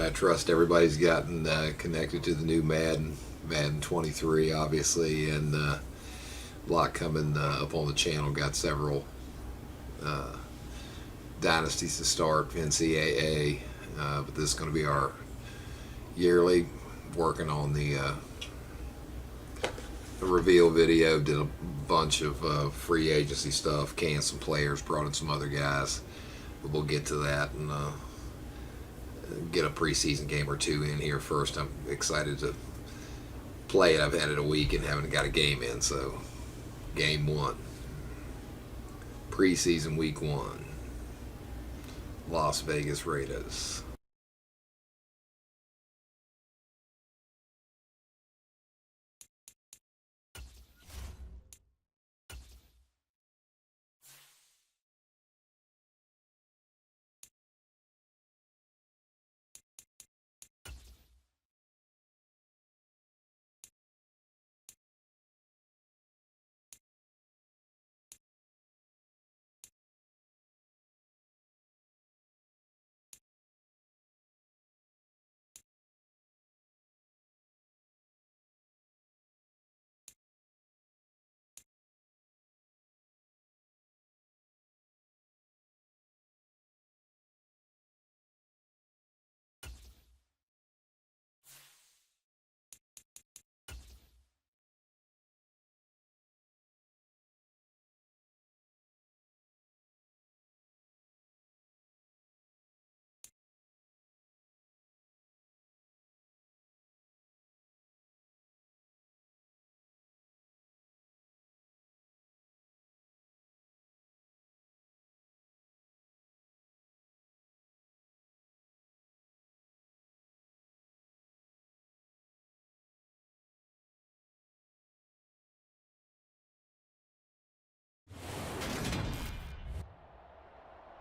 I trust everybody's gotten connected to the new Madden 23, obviously, and a lot coming up on the channel. Got several dynasties to start, NCAA, but this is going to be our yearly. Working on the reveal video, did a bunch of free agency stuff, canned some players, brought in some other guys, but we'll get to that and get a preseason game or two in here first. I'm excited to play it. I've had it a week and haven't got a game in, so game one, preseason week one, Las Vegas Raiders.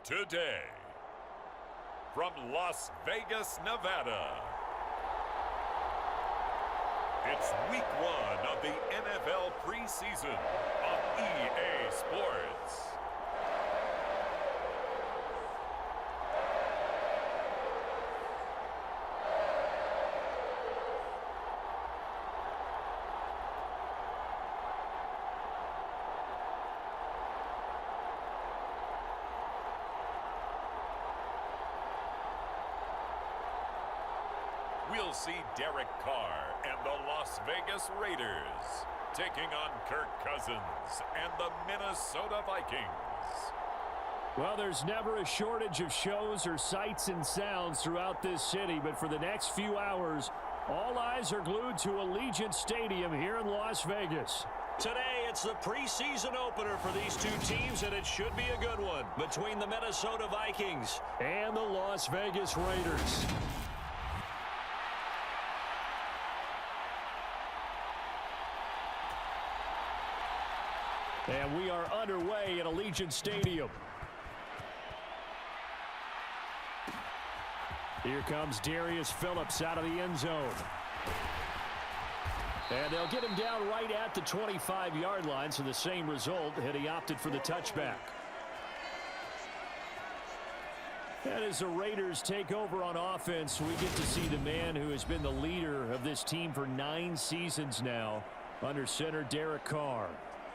Today, from Las Vegas, Nevada, it's week one of the NFL preseason on EA Sports. We'll see Derek Carr and the Las Vegas Raiders taking on Kirk Cousins and the Minnesota Vikings. Well, there's never a shortage of shows or sights and sounds throughout this city, but for the next few hours, all eyes are glued to Allegiant Stadium here in Las Vegas. Today, it's the preseason opener for these two teams, and it should be a good one between the Minnesota Vikings and the Las Vegas Raiders. And we are underway at Allegiant Stadium. Here comes Darius Phillips out of the end zone. And they'll get him down right at the 25-yard line, so the same result had he opted for the touchback. And as the Raiders take over on offense, we get to see the man who has been the leader of this team for 9 seasons now, under center Derek Carr.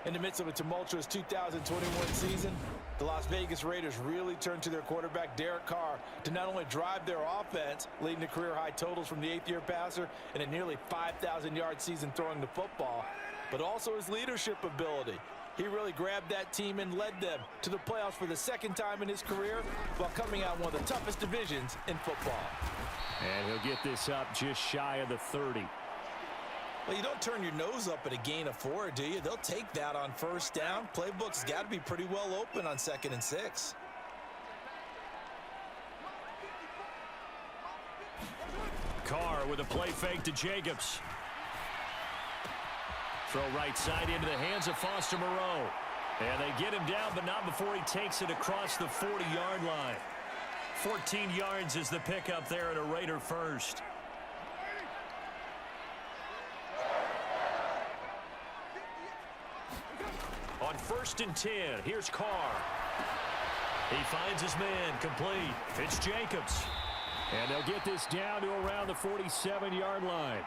In the midst of a tumultuous 2021 season, the Las Vegas Raiders really turned to their quarterback, Derek Carr, to not only drive their offense, leading to career-high totals from the 8th-year passer and a nearly 5,000-yard season throwing the football, but also his leadership ability. He really grabbed that team and led them to the playoffs for the 2nd time in his career while coming out one of the toughest divisions in football. And he'll get this up just shy of the 30. Well, you don't turn your nose up at a gain of 4, do you? They'll take that on first down. Playbook's got to be pretty well open on 2nd and 6. Carr with a play fake to Jacobs. Throw right side into the hands of Foster Moreau. And they get him down, but not before he takes it across the 40-yard line. 14 yards is the pickup there at a Raider first. On 1st and 10, here's Carr. He finds his man complete. It's Jacobs. And they'll get this down to around the 47-yard line.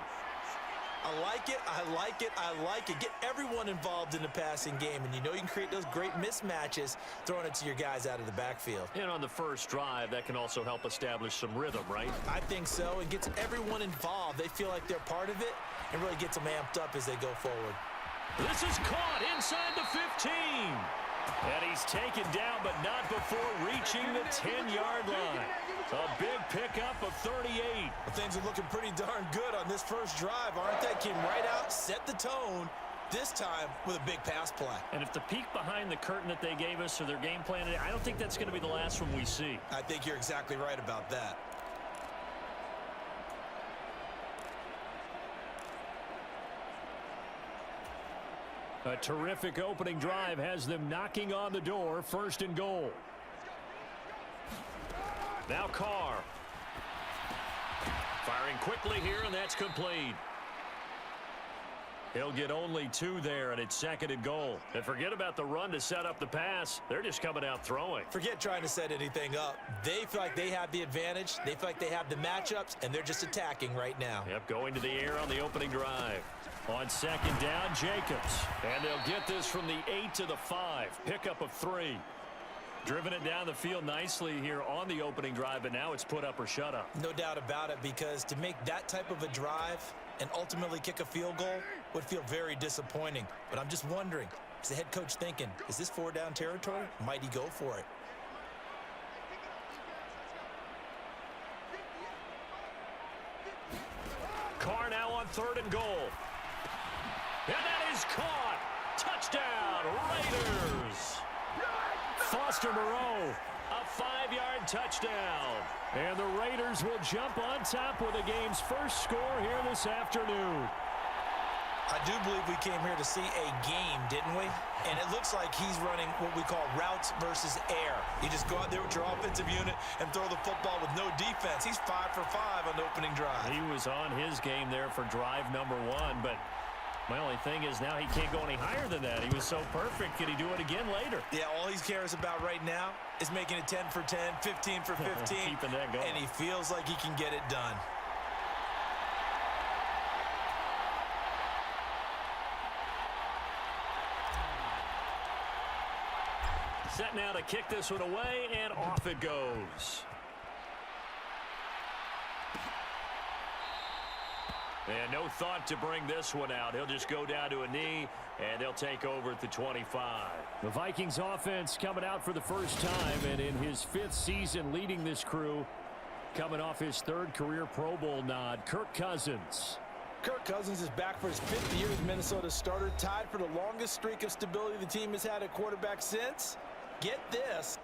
I like it, I like it, I like it. Get everyone involved in the passing game, and you know you can create those great mismatches throwing it to your guys out of the backfield. And on the first drive, that can also help establish some rhythm, right? I think so. It gets everyone involved. They feel like they're part of it and really gets them amped up as they go forward. This is caught inside the 15. And he's taken down, but not before reaching the 10-yard line. A big pickup of 38. Well, things are looking pretty darn good on this first drive, aren't they? Came right out, set the tone, this time with a big pass play. And if the peek behind the curtain that they gave us or their game plan, I don't think that's going to be the last one we see. I think you're exactly right about that. A terrific opening drive has them knocking on the door, 1st and goal. Now Carr. Firing quickly here, and that's complete. He'll get only 2 there, and it's 2nd and goal. And forget about the run to set up the pass. They're just coming out throwing. Forget trying to set anything up. They feel like they have the advantage. They feel like they have the matchups, and they're just attacking right now. Yep, going to the air on the opening drive. On 2nd down, Jacobs. And they'll get this from the 8 to the 5. Pickup of 3. Driven it down the field nicely here on the opening drive, but now it's put up or shut up. No doubt about it, because to make that type of a drive and ultimately kick a field goal would feel very disappointing. But I'm just wondering, is the head coach thinking, is this 4-down territory? Might he go for it? Carr now on 3rd and goal. And that is caught. Touchdown, Raiders. Foster Moreau, a 5-yard touchdown. And the Raiders will jump on top with the game's first score here this afternoon. I do believe we came here to see a game, didn't we? And it looks like he's running what we call routes versus air. You just go out there with your offensive unit and throw the football with no defense. He's 5 for 5 on the opening drive. He was on his game there for drive number 1, but my only thing is now he can't go any higher than that. He was so perfect. Can he do it again later? Yeah, all he cares about right now is making it 10 for 10, 15 for 15. Keeping that going. And he feels like he can get it done. Set now to kick this one away, and off it goes. And no thought to bring this one out. He'll just go down to a knee, and they'll take over at the 25. The Vikings offense coming out for the first time, and in his 5th season leading this crew, coming off his 3rd career Pro Bowl nod, Kirk Cousins. Kirk Cousins is back for his 5th year as Minnesota's starter, tied for the longest streak of stability the team has had at quarterback since. Get this.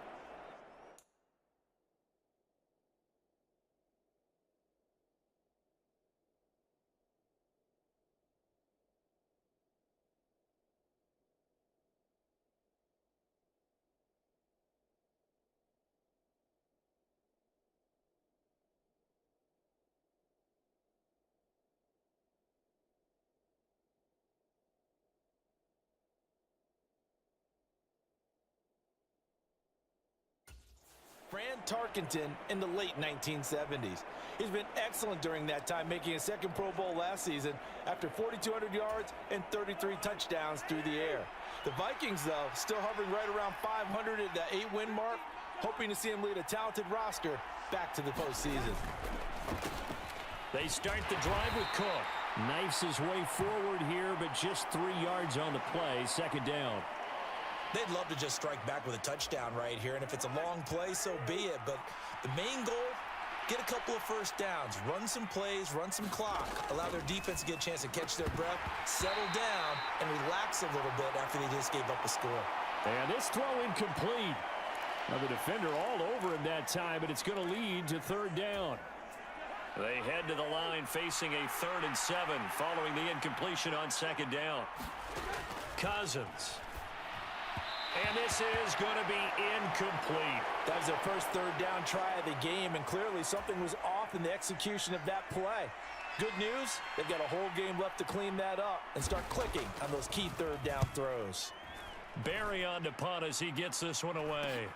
Fran Tarkenton in the late 1970s. He's been excellent during that time, making a 2nd Pro Bowl last season after 4,200 yards and 33 touchdowns through the air. The Vikings, though, still hovering right around 500 at the 8-win mark, hoping to see him lead a talented roster back to the postseason. They start the drive with Cook. Knifes his way forward here, but just 3 yards on the play, 2nd down. They'd love to just strike back with a touchdown right here, and if it's a long play, so be it. But the main goal, get a couple of first downs, run some plays, run some clock, allow their defense to get a chance to catch their breath, settle down, and relax a little bit after they just gave up a score. And this throw incomplete. Now the defender all over him that time, but it's going to lead to 3rd down. They head to the line facing a 3rd and 7 following the incompletion on 2nd down. Cousins. And this is going to be incomplete. That was their first 3rd down try of the game, and clearly something was off in the execution of that play. Good news, they've got a whole game left to clean that up and start clicking on those key 3rd down throws. Barry on to punt as he gets this one away.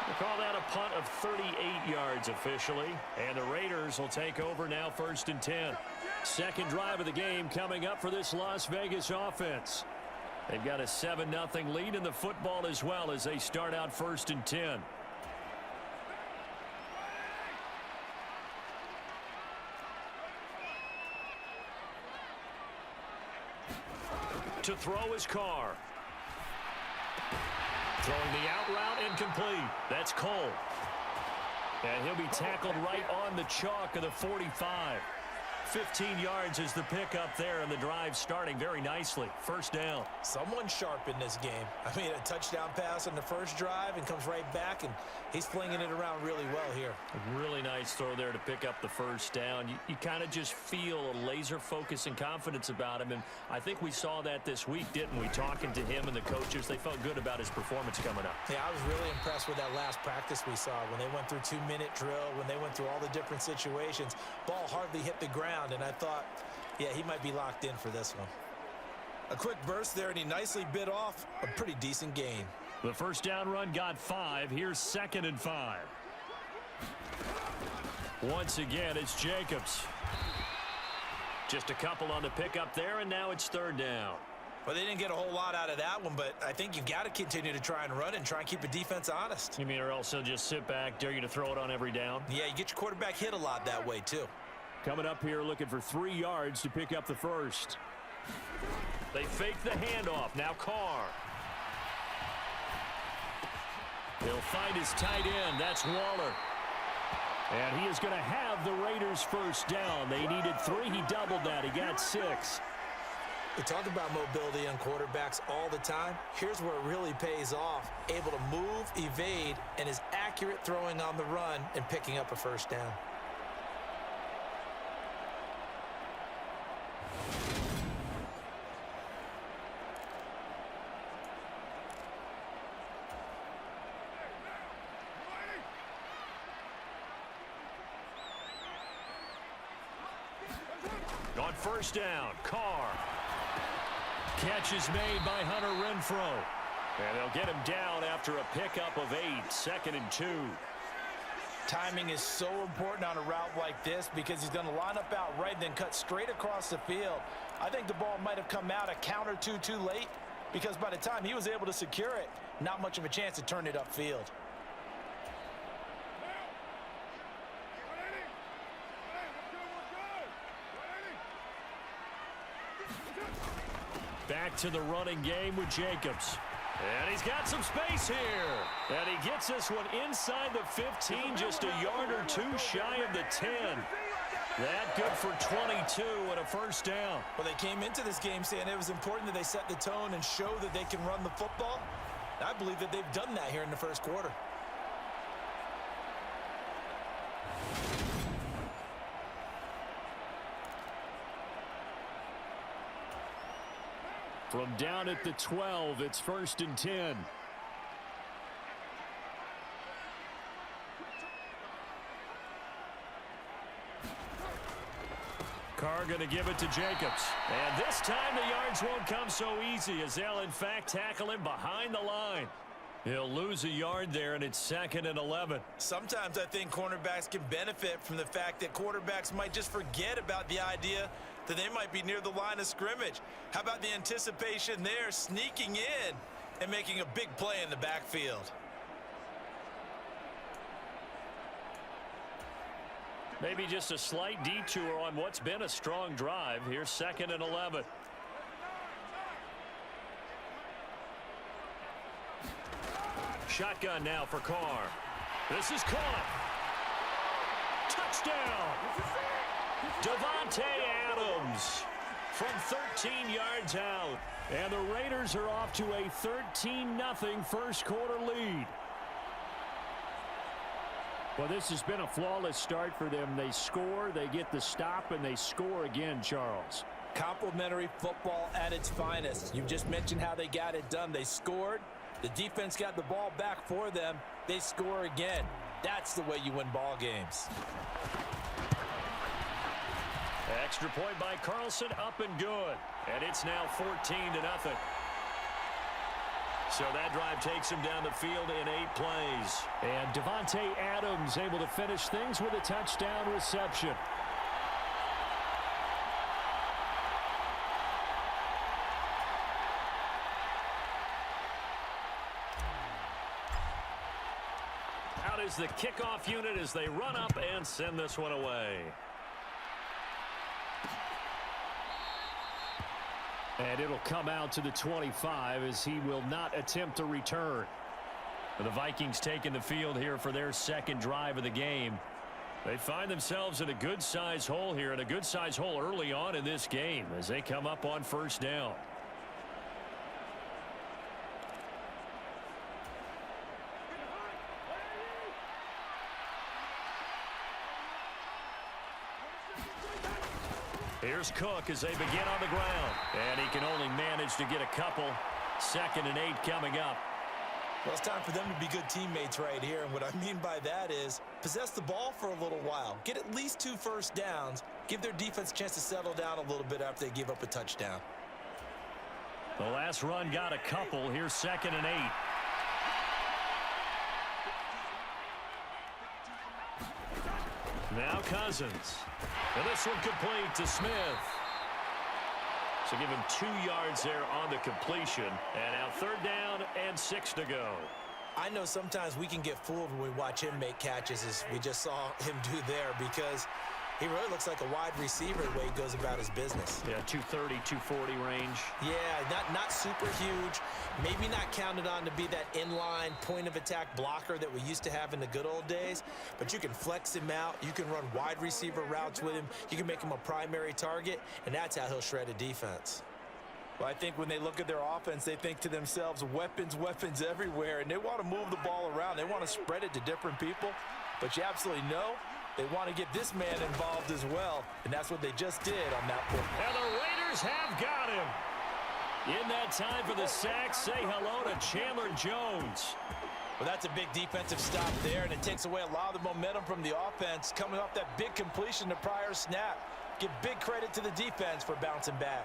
We'll call that a punt of 38 yards officially. And the Raiders will take over now, 1st and 10. Second drive of the game coming up for this Las Vegas offense. They've got a 7-0 lead in the football as well as they start out 1st and 10. To throw his Carr. Throwing the out route incomplete. That's Cole. And he'll be tackled right on the chalk of the 45. 15 yards is the pickup there, and the drive starting very nicely. 1st down. Someone sharp in this game. I mean, a touchdown pass on the first drive and comes right back, and he's flinging it around really well here. A really nice throw there to pick up the 1st down. You kind of just feel a laser focus and confidence about him, and I think we saw that this week, didn't we? Talking to him and the coaches, they felt good about his performance coming up. Yeah, I was really impressed with that last practice we saw when they went through 2-minute drill, when they went through all the different situations. Ball hardly hit the ground. And I thought, yeah, he might be locked in for this one. A quick burst there, and he nicely bit off a pretty decent gain. The 1st down run got 5. Here's 2nd and 5. Once again, it's Jacobs. Just a couple on the pickup there, and now it's 3rd down. Well, they didn't get a whole lot out of that one, but I think you've got to continue to try and run and try and keep the defense honest. You mean, or else they'll just sit back, dare you to throw it on every down? Yeah, you get your quarterback hit a lot that way, too. Coming up here looking for 3 yards to pick up the 1st. They fake the handoff. Now Carr. He'll find his tight end. That's Waller. And he is going to have the Raiders' 1st down. They needed 3. He doubled that. He got 6. We talk about mobility on quarterbacks all the time. Here's where it really pays off. Able to move, evade, and is accurate throwing on the run and picking up a 1st down. On 1st down, Carr. Catch is made by Hunter Renfrow. And they'll get him down after a pickup of 8. 2nd and 2. Timing is so important on a route like this because he's going to line up out right and then cut straight across the field. I think the ball might have come out a count or two too late because by the time he was able to secure it, not much of a chance to turn it upfield. Back to the running game with Jacobs. And he's got some space here. And he gets this one inside the 15, just a yard or 2 shy of the 10. That good for 22 and a 1st down. Well, they came into this game saying it was important that they set the tone and show that they can run the football. I believe that they've done that here in the 1st quarter. From down at the 12, it's 1st and 10. Carr going to give it to Jacobs. And this time the yards won't come so easy as they'll in fact tackle him behind the line. He'll lose a yard there, and it's 2nd and 11. Sometimes I think cornerbacks can benefit from the fact that quarterbacks might just forget about the idea that they might be near the line of scrimmage. How about the anticipation there, sneaking in and making a big play in the backfield? Maybe just a slight detour on what's been a strong drive. Here's 2nd and 11. Shotgun now for Carr. This is caught. Touchdown. Davante Adams from 13 yards out. And the Raiders are off to a 13-0 first quarter lead. Well, this has been a flawless start for them. They score, they get the stop, and they score again, Charles. Complimentary football at its finest. You just mentioned how they got it done. They scored. The defense got the ball back for them. They score again. That's the way you win ball games. Extra point by Carlson, up and good. And it's now 14-0. So that drive takes him down the field in 8 plays. And Devontae Adams able to finish things with a touchdown reception. Out is the kickoff unit as they run up and send this one away. And it'll come out to the 25 as he will not attempt a return. The Vikings taking the field here for their second drive of the game. They find themselves in a good-sized hole here, and a good-sized hole early on in this game as they come up on first down. Here's Cook as they begin on the ground. And he can only manage to get a couple. 2nd and 8 coming up. Well, it's time for them to be good teammates right here. And what I mean by that is possess the ball for a little while. Get at least 2 first downs. Give their defense a chance to settle down a little bit after they give up a touchdown. The last run got a couple. Here's 2nd and 8. Now Cousins. And this one complete to Smith. So give him 2 yards there on the completion. And now 3rd down and 6 to go. I know sometimes we can get fooled when we watch him make catches, as we just saw him do there, because he really looks like a wide receiver the way he goes about his business. Yeah, 230, 240 range. Yeah, not super huge. Maybe not counted on to be that inline point-of-attack blocker that we used to have in the good old days. But you can flex him out. You can run wide receiver routes with him. You can make him a primary target, and that's how he'll shred a defense. Well, I think when they look at their offense, they think to themselves, weapons, weapons everywhere, and they want to move the ball around. They want to spread it to different people. But you absolutely know they want to get this man involved as well, and that's what they just did on that play. And the Raiders have got him. In that time for the sack, say hello to Chandler Jones. Well, that's a big defensive stop there, and it takes away a lot of the momentum from the offense coming off that big completion the prior snap. Give big credit to the defense for bouncing back.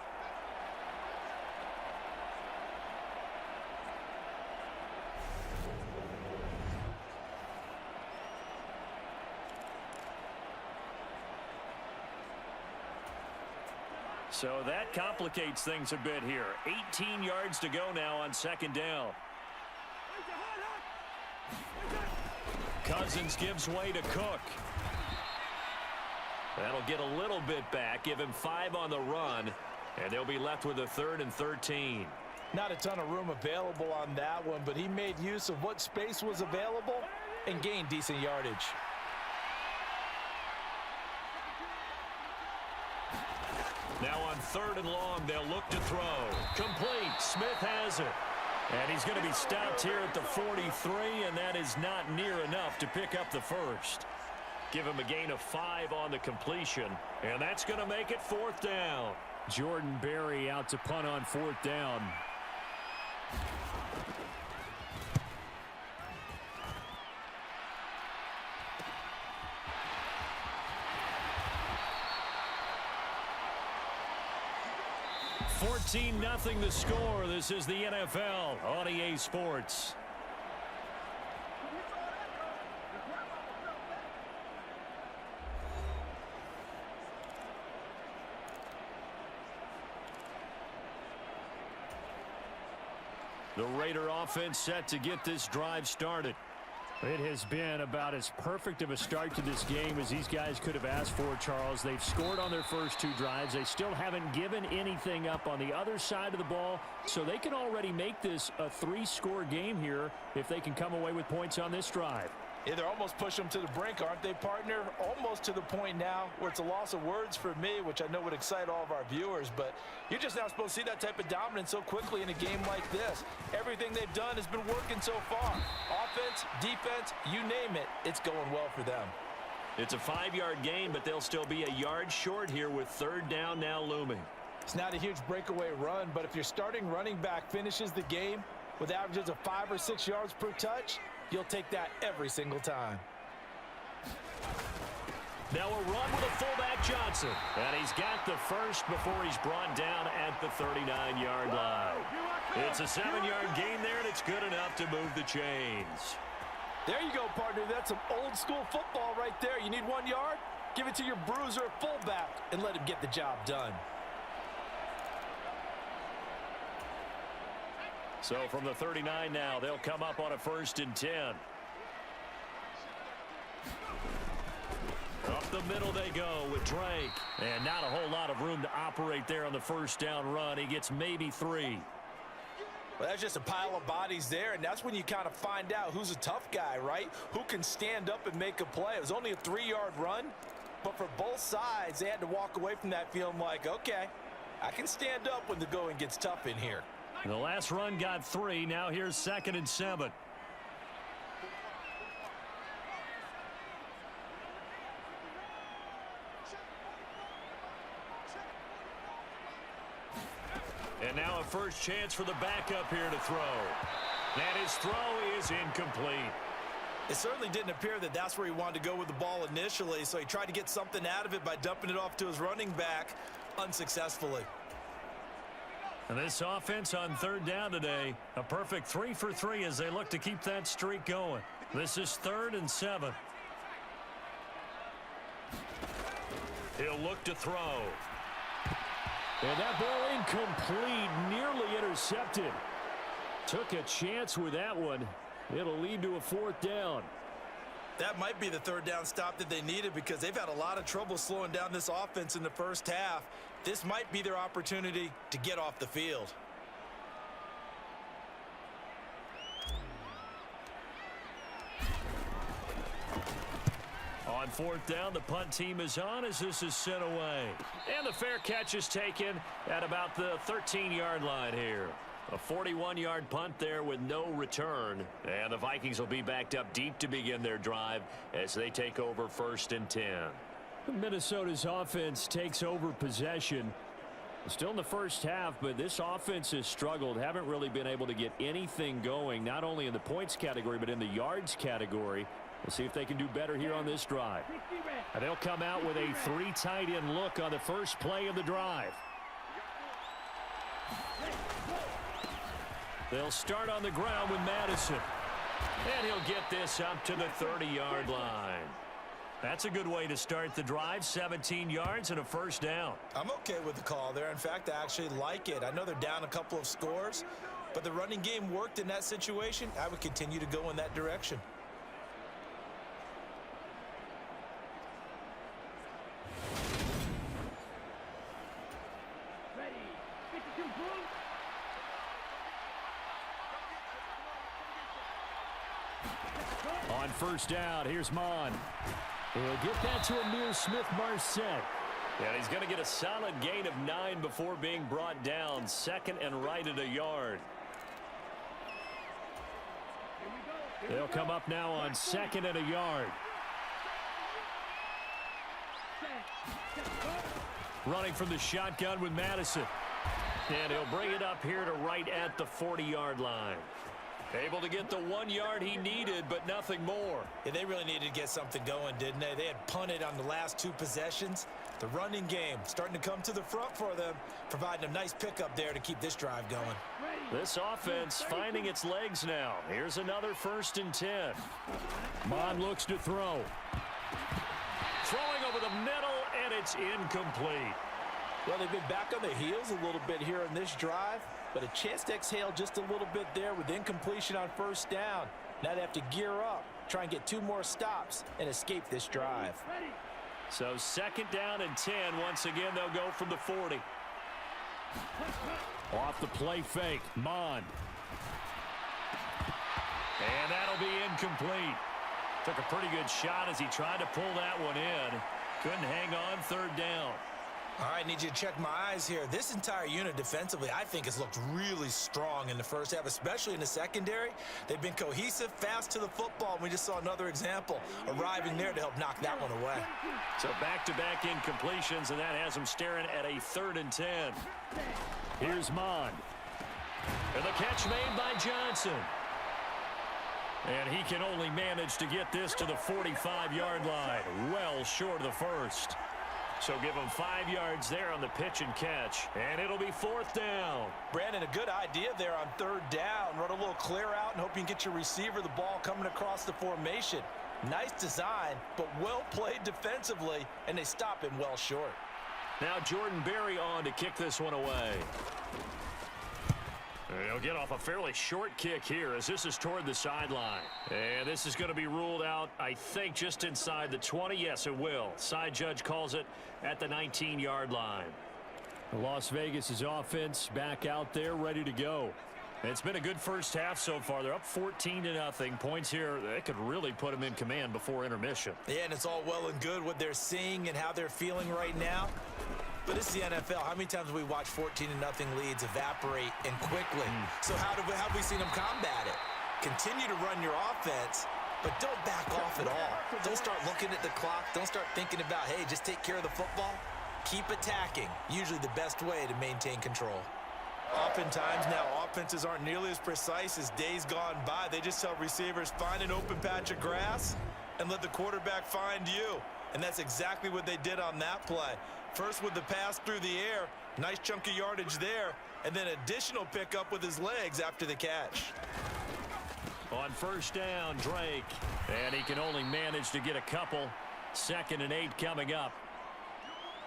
So that complicates things a bit here. 18 yards to go now on 2nd down. Cousins gives way to Cook. That'll get a little bit back, give him 5 on the run, and they'll be left with a 3rd and 13. Not a ton of room available on that one, but he made use of what space was available and gained decent yardage. Now on 3rd and long, they'll look to throw. Complete. Smith has it. And he's going to be stopped here at the 43, and that is not near enough to pick up the first. Give him a gain of 5 on the completion, and that's going to make it 4th down. Jordan Berry out to punt on 4th down. $14-0 the score. This is the NFL on EA Sports. The Raider offense set to get this drive started. It has been about as perfect of a start to this game as these guys could have asked for, Charles. They've scored on their first 2 drives. They still haven't given anything up on the other side of the ball, so they can already make this a 3-score game here if they can come away with points on this drive. Yeah, they're almost pushing them to the brink, aren't they, partner? Almost to the point now where it's a loss of words for me, which I know would excite all of our viewers, but you're just not supposed to see that type of dominance so quickly in a game like this. Everything they've done has been working so far. Offense, defense, you name it, it's going well for them. It's a 5-yard gain, but they'll still be a yard short here with 3rd down now looming. It's not a huge breakaway run, but if your starting running back finishes the game with averages of 5 or 6 yards per touch, you'll take that every single time. Now a run with a fullback Johnson. And he's got the first before he's brought down at the 39-yard line. It's a 7-yard gain there, and it's good enough to move the chains. There you go, partner. That's some old-school football right there. You need 1 yard? Give it to your bruiser fullback and let him get the job done. So from the 39 now, they'll come up on a 1st and 10. Up the middle they go with Drake. And not a whole lot of room to operate there on the 1st down run. He gets maybe 3. Well, that's just a pile of bodies there, and that's when you kind of find out who's a tough guy, right? Who can stand up and make a play. It was only a 3-yard run, but for both sides, they had to walk away from that feeling like, okay, I can stand up when the going gets tough in here. The last run got 3. Now here's 2nd and 7. And now a first chance for the backup here to throw. And his throw is incomplete. It certainly didn't appear that that's where he wanted to go with the ball initially, so he tried to get something out of it by dumping it off to his running back unsuccessfully. And this offense on 3rd down today, a perfect 3 for 3 as they look to keep that streak going. This is 3rd and 7. He'll look to throw. And that ball incomplete, nearly intercepted. Took a chance with that one. It'll lead to a 4th down. That might be the 3rd down stop that they needed because they've had a lot of trouble slowing down this offense in the first half. This might be their opportunity to get off the field. On 4th down, the punt team is on as this is sent away. And the fair catch is taken at about the 13-yard line here. A 41-yard punt there with no return. And the Vikings will be backed up deep to begin their drive as they take over 1st and 10. Minnesota's offense takes over possession. Still in the first half, but this offense has struggled. Haven't really been able to get anything going, not only in the points category, but in the yards category. We'll see if they can do better here on this drive. And they'll come out with a 3 tight end look on the first play of the drive. They'll start on the ground with Madison. And he'll get this up to the 30-yard line. That's a good way to start the drive. 17 yards and a 1st down. I'm okay with the call there. In fact, I actually like it. I know they're down a couple of scores, but the running game worked in that situation. I would continue to go in that direction. On 1st down, here's Mon. He'll get that to Amir Smith-Marset. And he's going to get a solid gain of 9 before being brought down. 2nd and right at a yard. They'll come up now on 2nd and a yard. Running from the shotgun with Madison. And he'll bring it up here to right at the 40-yard line. Able to get the 1 yard he needed, but nothing more. Yeah, they really needed to get something going, didn't they? They had punted on the last 2 possessions. The running game starting to come to the front for them, providing a nice pickup there to keep this drive going. This offense finding its legs now. Here's another 1st and 10. Mon looks to throw. Throwing over the middle, and it's incomplete. Well, they've been back on their heels a little bit here on this drive, but a chance to exhale just a little bit there with incompletion on 1st down. Now they have to gear up, try and get 2 more stops, and escape this drive. So 2nd down and 10. Once again, they'll go from the 40. Off the play fake, Mon. And that'll be incomplete. Took a pretty good shot as he tried to pull that one in. Couldn't hang on 3rd down. All right, need you to check my eyes here. This entire unit defensively, I think, has looked really strong in the first half, especially in the secondary. They've been cohesive, fast to the football. We just saw another example arriving there to help knock that one away. So back-to-back incompletions, and that has them staring at a 3rd and 10. Here's Mon. And the catch made by Johnson. And he can only manage to get this to the 45-yard line. Well short of the first. So give him 5 yards there on the pitch and catch. And it'll be 4th down. Brandon, a good idea there on 3rd down. Run a little clear out and hope you can get your receiver the ball coming across the formation. Nice design, but well played defensively, and they stop him well short. Now Jordan Berry on to kick this one away. He'll get off a fairly short kick here as this is toward the sideline. And this is going to be ruled out, I think, just inside the 20. Yes, it will. Side judge calls it at the 19-yard line. Las Vegas' offense back out there ready to go. It's been a good first half so far. They're up 14-0. Points here, that could really put them in command before intermission. Yeah, and it's all well and good what they're seeing and how they're feeling right now. But it's the NFL. How many times have we watched 14-0 leads evaporate and quickly? So how have we seen them combat it? Continue to run your offense, but don't back off at all. Don't start looking at the clock. Don't start thinking about, hey, just take care of the football. Keep attacking. Usually the best way to maintain control. Oftentimes now, offenses aren't nearly as precise as days gone by. They just tell receivers, find an open patch of grass and let the quarterback find you. And that's exactly what they did on that play. First with the pass through the air, nice chunk of yardage there, and then additional pickup with his legs after the catch. On 1st down, Drake. And he can only manage to get a couple. 2nd and 8 coming up.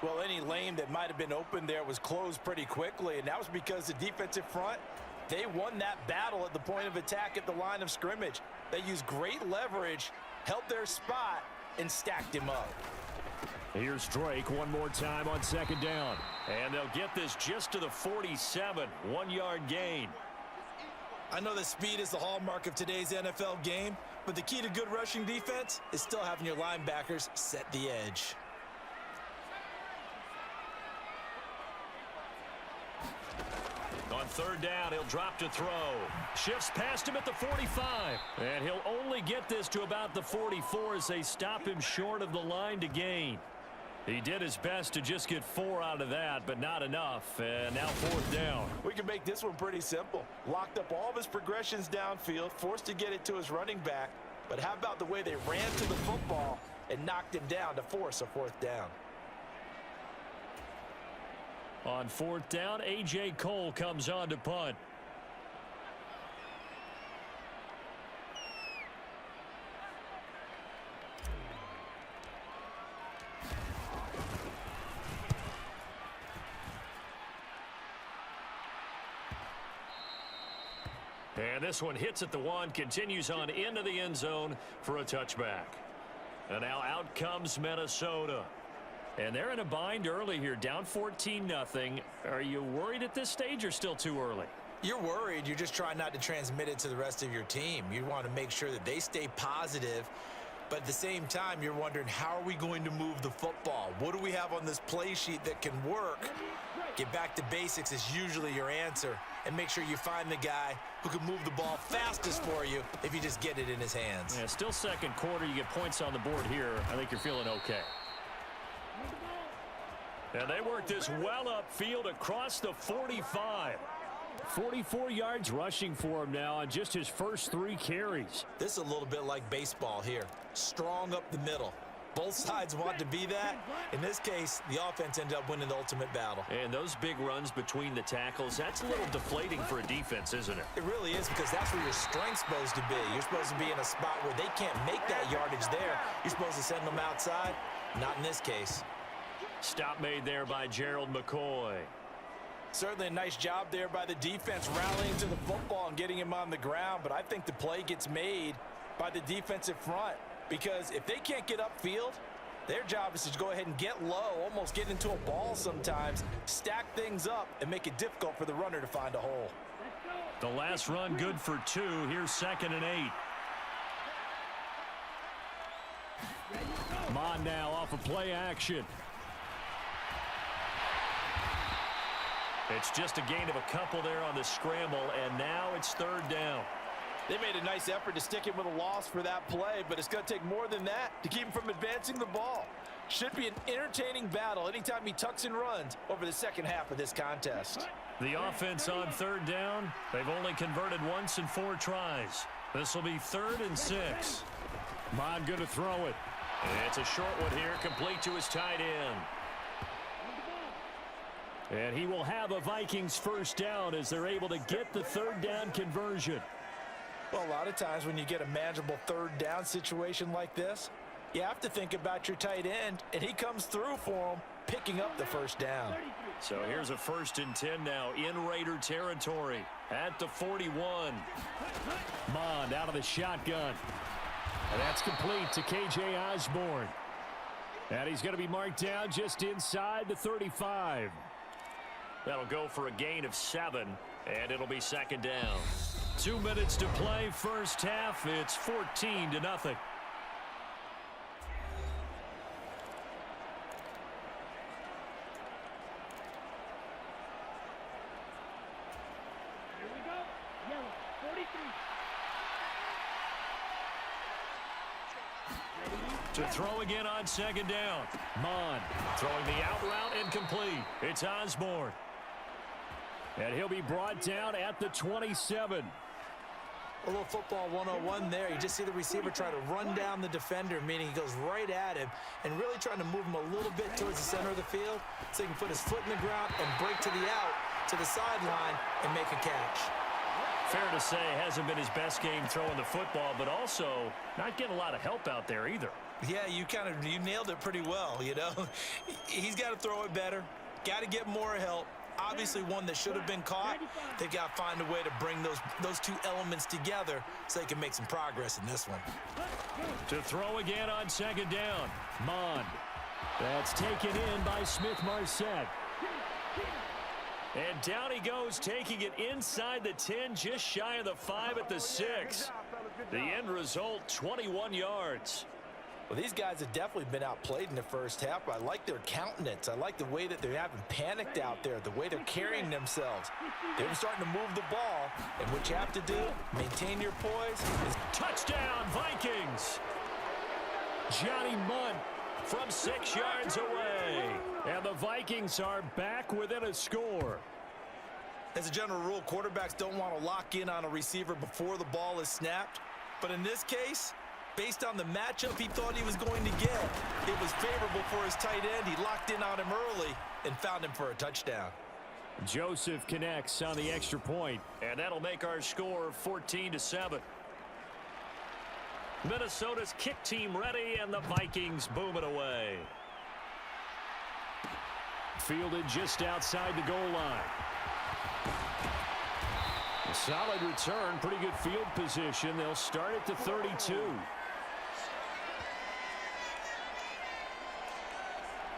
Well, any lane that might have been open there was closed pretty quickly, and that was because the defensive front, they won that battle at the point of attack at the line of scrimmage. They used great leverage, held their spot, and stacked him up. Here's Drake one more time on 2nd down. And they'll get this just to the 47. 1-yard gain. I know that speed is the hallmark of today's NFL game, but the key to good rushing defense is still having your linebackers set the edge. On 3rd down, he'll drop to throw. Shifts past him at the 45. And he'll only get this to about the 44 as they stop him short of the line to gain. He did his best to just get 4 out of that, but not enough. And now 4th down. We can make this one pretty simple. Locked up all of his progressions downfield, forced to get it to his running back. But how about the way they ran to the football and knocked him down to force a 4th down? On 4th down, A.J. Cole comes on to punt. And this one hits at the 1, continues on into the end zone for a touchback. And now out comes Minnesota. And they're in a bind early here, down 14-0. Are you worried at this stage or still too early? You're worried. You're just trying not to transmit it to the rest of your team. You want to make sure that they stay positive. But at the same time, you're wondering, how are we going to move the football? What do we have on this play sheet that can work? Get back to basics is usually your answer. And make sure you find the guy who can move the ball fastest for you if you just get it in his hands. Yeah, still 2nd quarter. You get points on the board here. I think you're feeling okay. And they work this well upfield across the 45. 44 yards rushing for him now on just his first 3 carries. This is a little bit like baseball here. Strong up the middle. Both sides want to be that. In this case, the offense ended up winning the ultimate battle. And those big runs between the tackles, that's a little deflating for a defense, isn't it? It really is, because that's where your strength's supposed to be. You're supposed to be in a spot where they can't make that yardage there. You're supposed to send them outside. Not in this case. Stop made there by Gerald McCoy. Certainly a nice job there by the defense rallying to the football and getting him on the ground, but I think the play gets made by the defensive front, because if they can't get upfield, their job is to go ahead and get low, almost get into a ball sometimes, stack things up, and make it difficult for the runner to find a hole. The last run good for 2. Here's 2nd and 8. Mon now off of play action. It's just a gain of a couple there on the scramble, and now it's 3rd down. They made a nice effort to stick him with a loss for that play, but it's going to take more than that to keep him from advancing the ball. Should be an entertaining battle anytime he tucks and runs over the second half of this contest. The offense on 3rd down, they've only converted once in 4 tries. This will be 3rd and 6. Mon going to throw it. It's a short one here, complete to his tight end. And he will have a Vikings first down as they're able to get the 3rd down conversion. Well, a lot of times when you get a manageable 3rd down situation like this, you have to think about your tight end, and he comes through for him, picking up the 1st down. So here's a 1st and 10 now in Raider territory at the 41. Mond out of the shotgun. And that's complete to K.J. Osborne. And he's going to be marked down just inside the 35. That'll go for a gain of 7, and it'll be 2nd down. 2 minutes to play, first half. It's 14-0. To throw again on 2nd down. Mon throwing the out route incomplete. It's Osborne. And he'll be brought down at the 27. A little football 101 there. You just see the receiver try to run down the defender, meaning he goes right at him and really trying to move him a little bit towards the center of the field so he can put his foot in the ground and break to the out, to the sideline, and make a catch. Fair to say, hasn't been his best game throwing the football, but also not getting a lot of help out there either. Yeah, you nailed it pretty well, you know. He's got to throw it better, got to get more help. Obviously one that should have been caught. They've got to find a way to bring those two elements together so they can make some progress in this one. To throw again on 2nd down. Mond. That's taken in by Smith-Marset. And down he goes, taking it inside the 10, just shy of the 5 at the 6. The end result, 21 yards. Well, these guys have definitely been outplayed in the first half, but I like their countenance. I like the way that they haven't panicked out there, the way they're carrying themselves. They're starting to move the ball, and what you have to do, maintain your poise. Touchdown, Vikings! Johnny Mundt from 6 yards away. And the Vikings are back within a score. As a general rule, quarterbacks don't want to lock in on a receiver before the ball is snapped. But in this case, based on the matchup he thought he was going to get, it was favorable for his tight end. He locked in on him early and found him for a touchdown. Joseph connects on the extra point, and that'll make our score 14-7. Minnesota's kick team ready, and the Vikings boom it away. Fielded just outside the goal line. A solid return, pretty good field position. They'll start at the 32.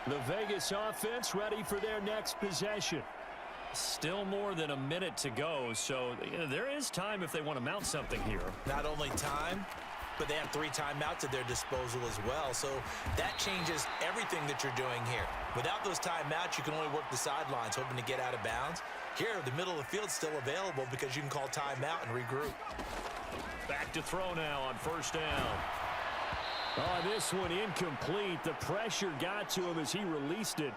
The Vegas offense ready for their next possession. Still more than a minute to go, so there is time if they want to mount something here. Not only time, but they have 3 timeouts at their disposal as well, so that changes everything that you're doing here. Without those timeouts, you can only work the sidelines, hoping to get out of bounds. Here, the middle of the field's still available because you can call timeout and regroup. Back to throw now on 1st down. Oh, this one incomplete. The pressure got to him as he released it,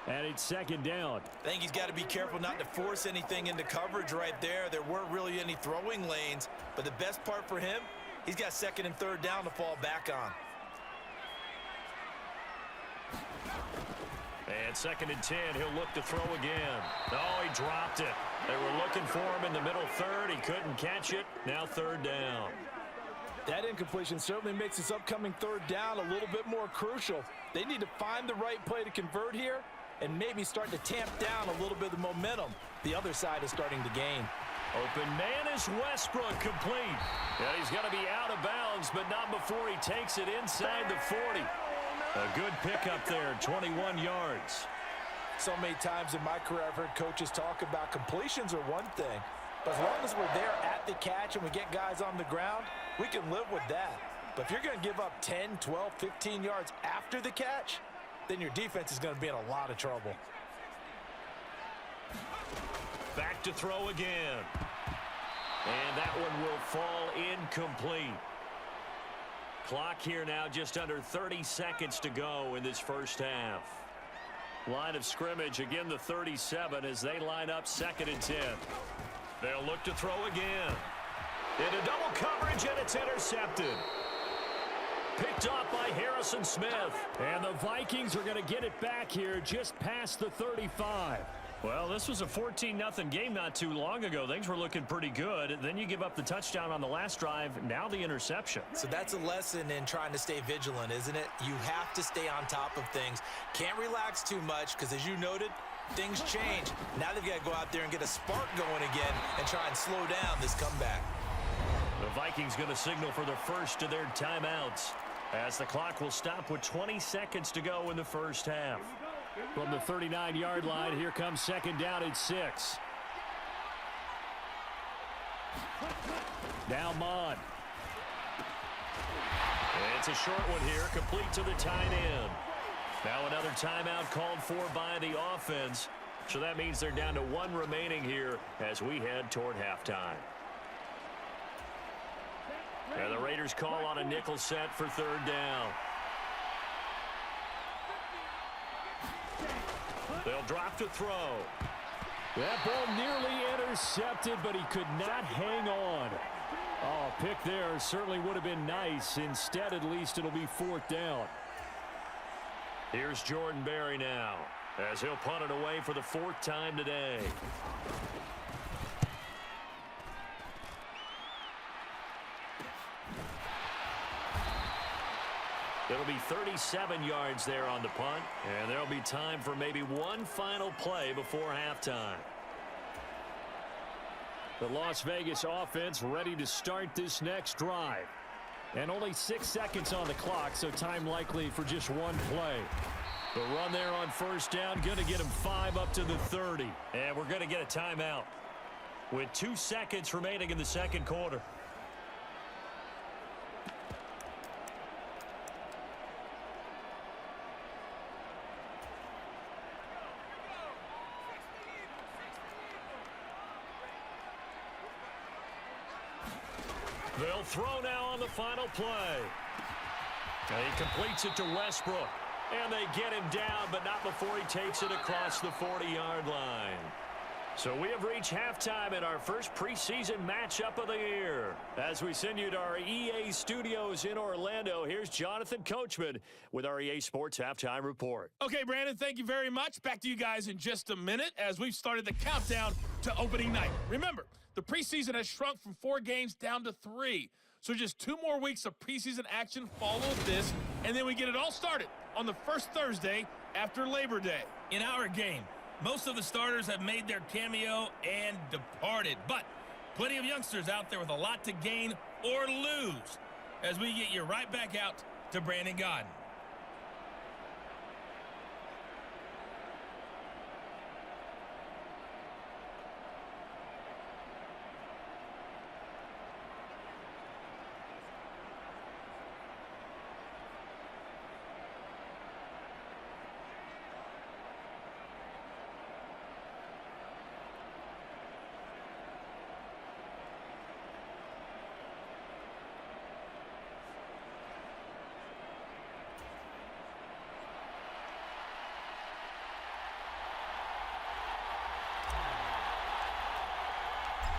and it's 2nd down. I think he's got to be careful not to force anything into coverage right there. There weren't really any throwing lanes, but the best part for him, he's got 2nd and 3rd down to fall back on. And 2nd and 10, he'll look to throw again. Oh, he dropped it. They were looking for him in the middle 3rd. He couldn't catch it. Now 3rd down. That incompletion certainly makes this upcoming 3rd down a little bit more crucial. They need to find the right play to convert here and maybe start to tamp down a little bit of the momentum. The other side is starting to gain. Open man is Westbrook, complete. And he's going to be out of bounds, but not before he takes it inside the 40. A good pickup there, 21 yards. So many times in my career I've heard coaches talk about completions are one thing, but as long as we're there at the catch and we get guys on the ground, we can live with that. But if you're going to give up 10, 12, 15 yards after the catch, then your defense is going to be in a lot of trouble. Back to throw again. And that one will fall incomplete. Clock here now, just under 30 seconds to go in this first half. Line of scrimmage, again the 37 as they line up 2nd and 10. They'll look to throw again. Into double coverage, and it's intercepted. Picked off by Harrison Smith. And the Vikings are going to get it back here just past the 35. Well, this was a 14-0 game not too long ago. Things were looking pretty good. Then you give up the touchdown on the last drive. Now the interception. So that's a lesson in trying to stay vigilant, isn't it? You have to stay on top of things. Can't relax too much because, as you noted, things change. Now they've got to go out there and get a spark going again and try and slow down this comeback. The Vikings going to signal for the first of their timeouts as the clock will stop with 20 seconds to go in the first half. From the 39-yard line, here comes second down at 6. Now Mond. It's a short one here, complete to the tight end. Now another timeout called for by the offense. So that means they're down to 1 remaining here as we head toward halftime. And the Raiders call on a nickel set for third down. They'll drop to throw. That ball nearly intercepted, but he could not hang on. Oh, a pick there certainly would have been nice. Instead, at least, it'll be 4th down. Here's Jordan Berry now as he'll punt it away for the 4th time today. It'll be 37 yards there on the punt, and there'll be time for maybe one final play before halftime. The Las Vegas offense ready to start this next drive. And only 6 seconds on the clock, so time likely for just one play. The run there on first down, going to get him 5 up to the 30. And we're going to get a timeout with 2 seconds remaining in the second quarter. They'll throw now on the final play. And he completes it to Westbrook. And they get him down, but not before he takes it across the 40-yard line. So we have reached halftime in our first preseason matchup of the year. As we send you to our EA studios in Orlando, here's Jonathan Coachman with our EA Sports Halftime Report. Okay, Brandon, thank you very much. Back to you guys in just a minute as we've started the countdown to opening night. Remember, the preseason has shrunk from 4 games down to 3. So just 2 more weeks of preseason action follow this, and then we get it all started on the first Thursday after Labor Day. In our game, most of the starters have made their cameo and departed, but plenty of youngsters out there with a lot to gain or lose as we get you right back out to Brandon Gaudin.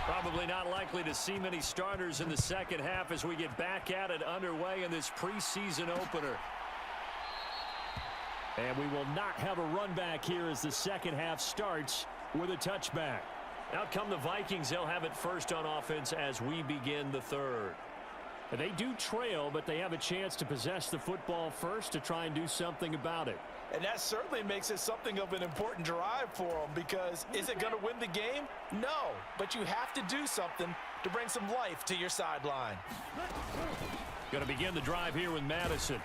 Probably not likely to see many starters in the second half as we get back at it underway in this preseason opener. And we will not have a run back here as the second half starts with a touchback. Out come the Vikings. They'll have it first on offense as we begin the third. They do trail, but they have a chance to possess the football first to try and do something about it. And that certainly makes it something of an important drive for them, because is it going to win the game? No, but you have to do something to bring some life to your sideline. Going to begin the drive here with Madison.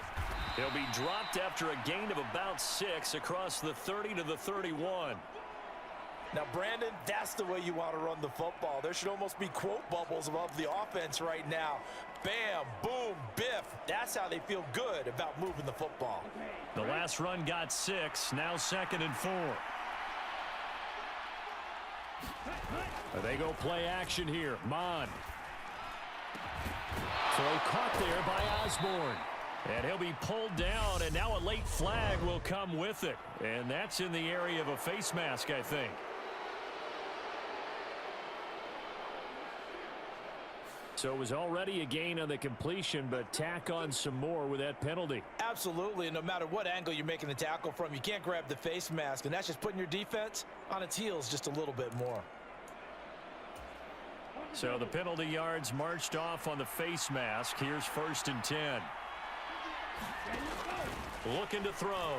He'll be dropped after a gain of about 6 across the 30 to the 31. Now, Brandon, that's the way you want to run the football. There should almost be quote bubbles above the offense right now. Bam, boom, biff. That's how they feel good about moving the football. The last run got 6, now 2nd and 4. They go play action here. Mond. Throw caught there by Osborne. And he'll be pulled down, and now a late flag will come with it. And that's in the area of a face mask, I think. So it was already a gain on the completion, but tack on some more with that penalty. Absolutely, and no matter what angle you're making the tackle from, you can't grab the face mask, and that's just putting your defense on its heels just a little bit more. So the penalty yards marched off on the face mask. Here's 1st and 10. Looking to throw.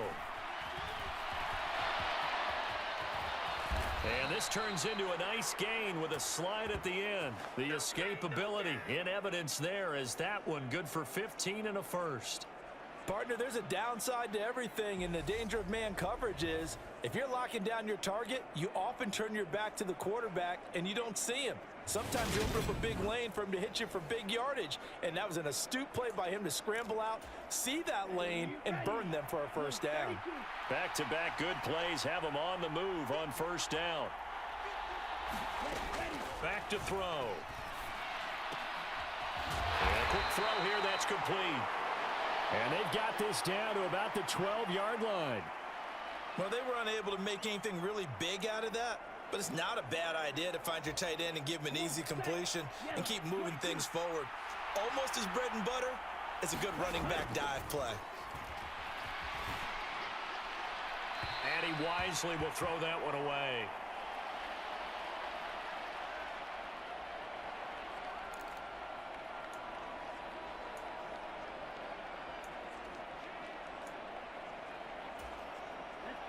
And this turns into a nice gain with a slide at the end. The escapability in evidence there as that one good for 15 and a first. Partner, there's a downside to everything, and the danger of man coverage is if you're locking down your target, you often turn your back to the quarterback and you don't see him. Sometimes you open up a big lane for him to hit you for big yardage, and that was an astute play by him to scramble out, see that lane, and burn them for a first down. Back-to-back good plays have him on the move on 1st down. Back to throw. And a quick throw here, that's complete. And they've got this down to about the 12-yard line. Well, they were unable to make anything really big out of that, but it's not a bad idea to find your tight end and give him an easy completion and keep moving things forward. Almost as bread and butter, it's a good running back dive play. And he wisely will throw that one away.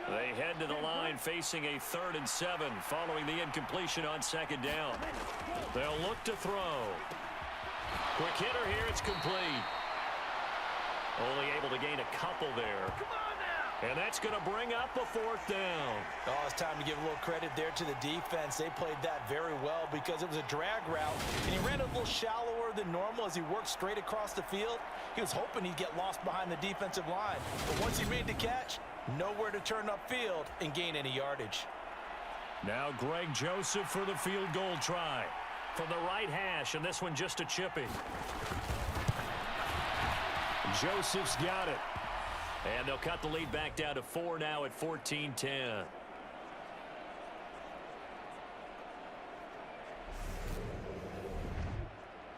They head to the line facing a 3rd and 7 following the incompletion on 2nd down. They'll look to throw. Quick hitter here, it's complete. Only able to gain a couple there. And that's going to bring up a 4th down. Oh, it's time to give a little credit there to the defense. They played that very well because it was a drag route, and he ran a little shallower than normal as he worked straight across the field. He was hoping he'd get lost behind the defensive line. But once he made the catch, nowhere to turn upfield and gain any yardage. Now Greg Joseph for the field goal try. From the right hash, and this one just a chipping. Joseph's got it. And they'll cut the lead back down to 4 now at 14-10.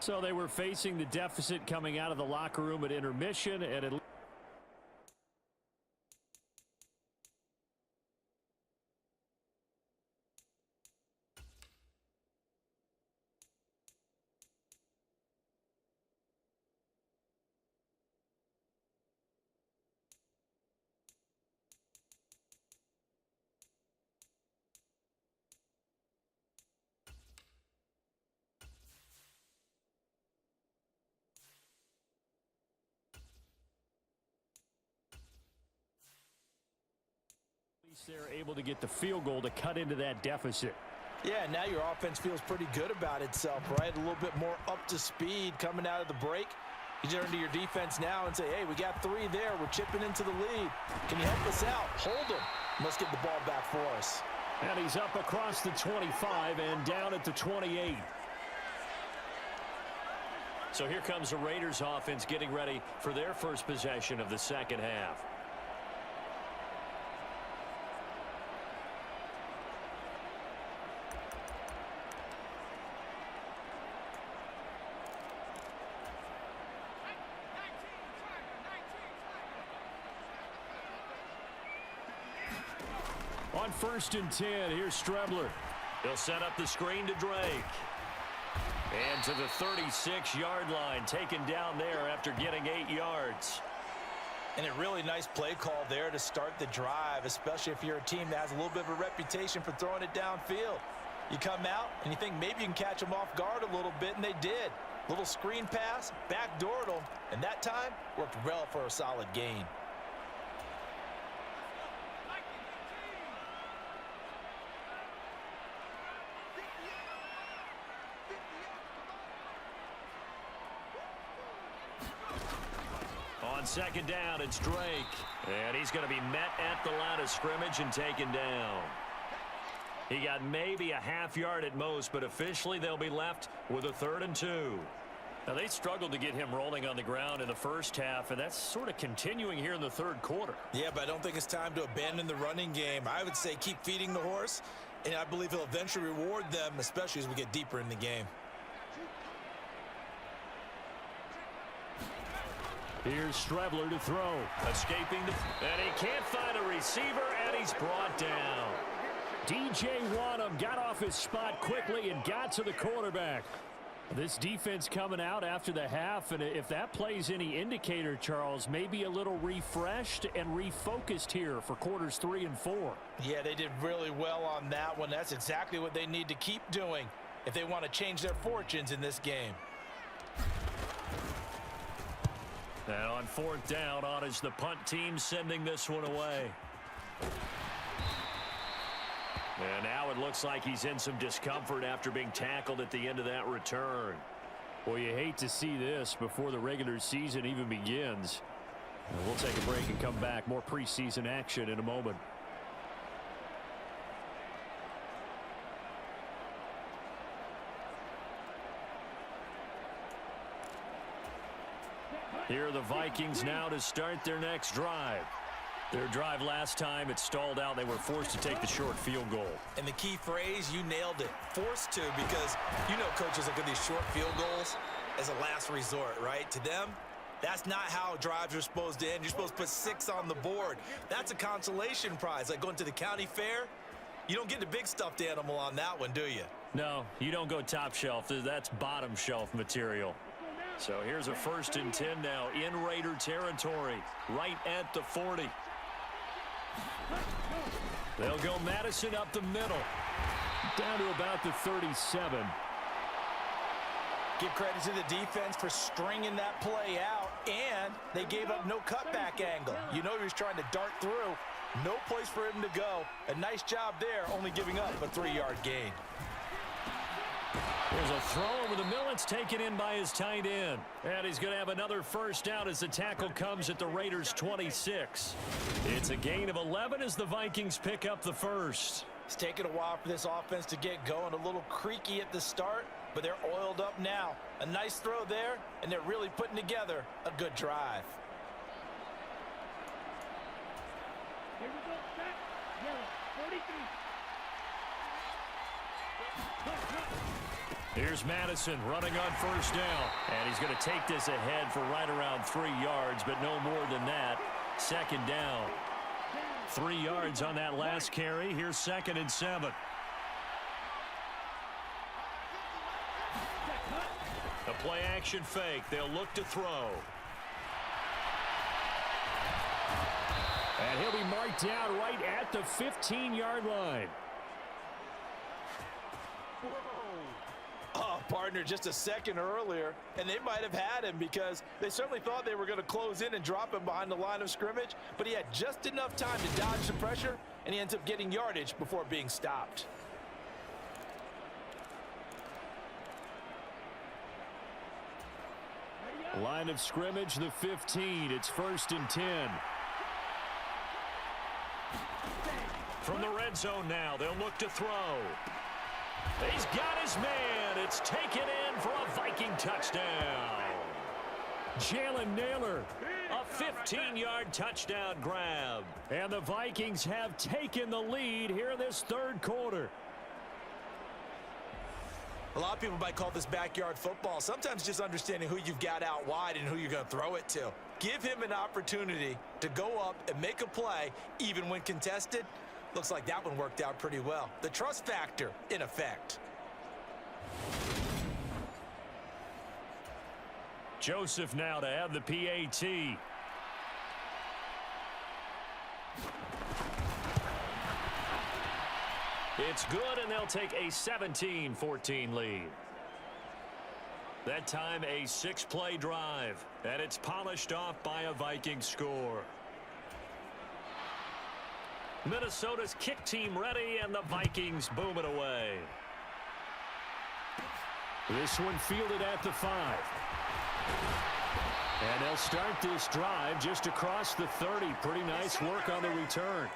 So they were facing the deficit coming out of the locker room at intermission, and it they're able to get the field goal to cut into that deficit. Yeah, now your offense feels pretty good about itself, right? A little bit more up to speed coming out of the break. You turn to your defense now and say, hey, we got 3 there. We're chipping into the lead. Can you help us out? Hold them. Let's get the ball back for us. And he's up across the 25 and down at the 28. So here comes the Raiders offense getting ready for their first possession of the 2nd half. On 1st and 10, here's Strebler. He'll set up the screen to Drake. And to the 36-yard line, taken down there after getting 8 yards. And a really nice play call there to start the drive, especially if you're a team that has a little bit of a reputation for throwing it downfield. You come out and you think maybe you can catch them off guard a little bit, and they did. Little screen pass, backdoored them, and that time worked well for a solid gain. On 2nd down, it's Drake. And he's going to be met at the line of scrimmage and taken down. He got maybe a half yard at most, but officially they'll be left with a 3rd and 2. Now, they struggled to get him rolling on the ground in the first half, and that's sort of continuing here in the 3rd quarter. Yeah, but I don't think it's time to abandon the running game. I would say keep feeding the horse, and I believe he'll eventually reward them, especially as we get deeper in the game. Here's Strebler to throw. Escaping and he can't find a receiver, and he's brought down. DJ Wanham got off his spot quickly and got to the quarterback. This defense coming out after the half, and if that plays any indicator, Charles, maybe a little refreshed and refocused here for quarters 3 and 4. Yeah, they did really well on that one. That's exactly what they need to keep doing if they want to change their fortunes in this game. And on 4th down, on is the punt team sending this one away. And now it looks like he's in some discomfort after being tackled at the end of that return. Well, you hate to see this before the regular season even begins. And we'll take a break and come back. More preseason action in a moment. Here are the Vikings now to start their next drive. Their drive last time, it stalled out. They were forced to take the short field goal. And the key phrase, you nailed it. Forced to, because you know coaches look at these short field goals as a last resort, right? To them, that's not how drives are supposed to end. You're supposed to put 6 on the board. That's a consolation prize, like going to the county fair. You don't get the big stuffed animal on that one, do you? No, you don't go top shelf. That's bottom shelf material. So here's a 1st and 10 now in Raider territory, right at the 40. They'll go Madison up the middle, down to about the 37. Give credit to the defense for stringing that play out, and they gave up no cutback angle. You know he was trying to dart through. No place for him to go. A nice job there, only giving up a 3-yard gain. There's a throw over the middle. It's taken in by his tight end. And he's going to have another 1st down as the tackle comes at the Raiders' 26. It's a gain of 11 as the Vikings pick up the 1st. It's taken a while for this offense to get going. A little creaky at the start, but they're oiled up now. A nice throw there, and they're really putting together a good drive. Here we go, back, yellow, 43. Here's Madison running on 1st down. And he's going to take this ahead for right around 3 yards, but no more than that. 2nd down. 3 yards on that last carry. Here's 2nd and 7. The play action fake. They'll look to throw. And he'll be marked down right at the 15-yard line. Oh, partner, just a second earlier, and they might have had him because they certainly thought they were going to close in and drop him behind the line of scrimmage, but he had just enough time to dodge the pressure, and he ends up getting yardage before being stopped. Line of scrimmage, the 15. It's 1st and 10. From the red zone now, they'll look to throw. He's got his man. It's taken in for a Viking touchdown. Jalen Naylor, a 15-yard touchdown grab. And the Vikings have taken the lead here in this 3rd quarter. A lot of people might call this backyard football. Sometimes just understanding who you've got out wide and who you're going to throw it to. Give him an opportunity to go up and make a play, even when contested. Looks like that one worked out pretty well. The trust factor in effect. Joseph now to have the PAT. It's good, and they'll take a 17-14 lead. That time a 6-play drive, and it's polished off by a Viking score. Minnesota's kick team ready, and the Vikings boom it away. This one fielded at the 5. And they'll start this drive just across the 30. Pretty nice work on the return.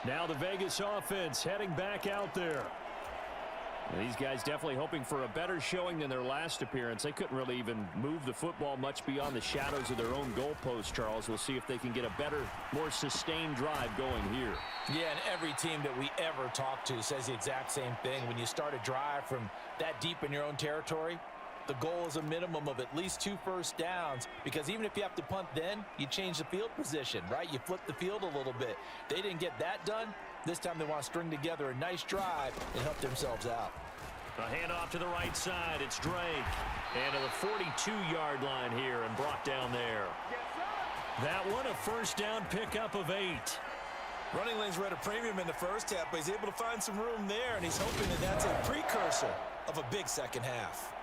Now the Vegas offense heading back out there. And these guys definitely hoping for a better showing than their last appearance. They couldn't really even move the football much beyond the shadows of their own goalpost, Charles. We'll see if they can get a better, more sustained drive going here. Yeah, and every team that we ever talk to says the exact same thing. When you start a drive from that deep in your own territory, The goal is a minimum of at least 2 first downs, because even if you have to punt then, you change the field position, right? You flip the field a little bit. They didn't get that done. This time they want to string together a nice drive and help themselves out. A handoff to the right side. It's Drake. And to the 42-yard line here and brought down there. That one, a first down pickup of 8. Running lanes were at a premium in the first half, but he's able to find some room there, and he's hoping that that's a precursor of a big second half.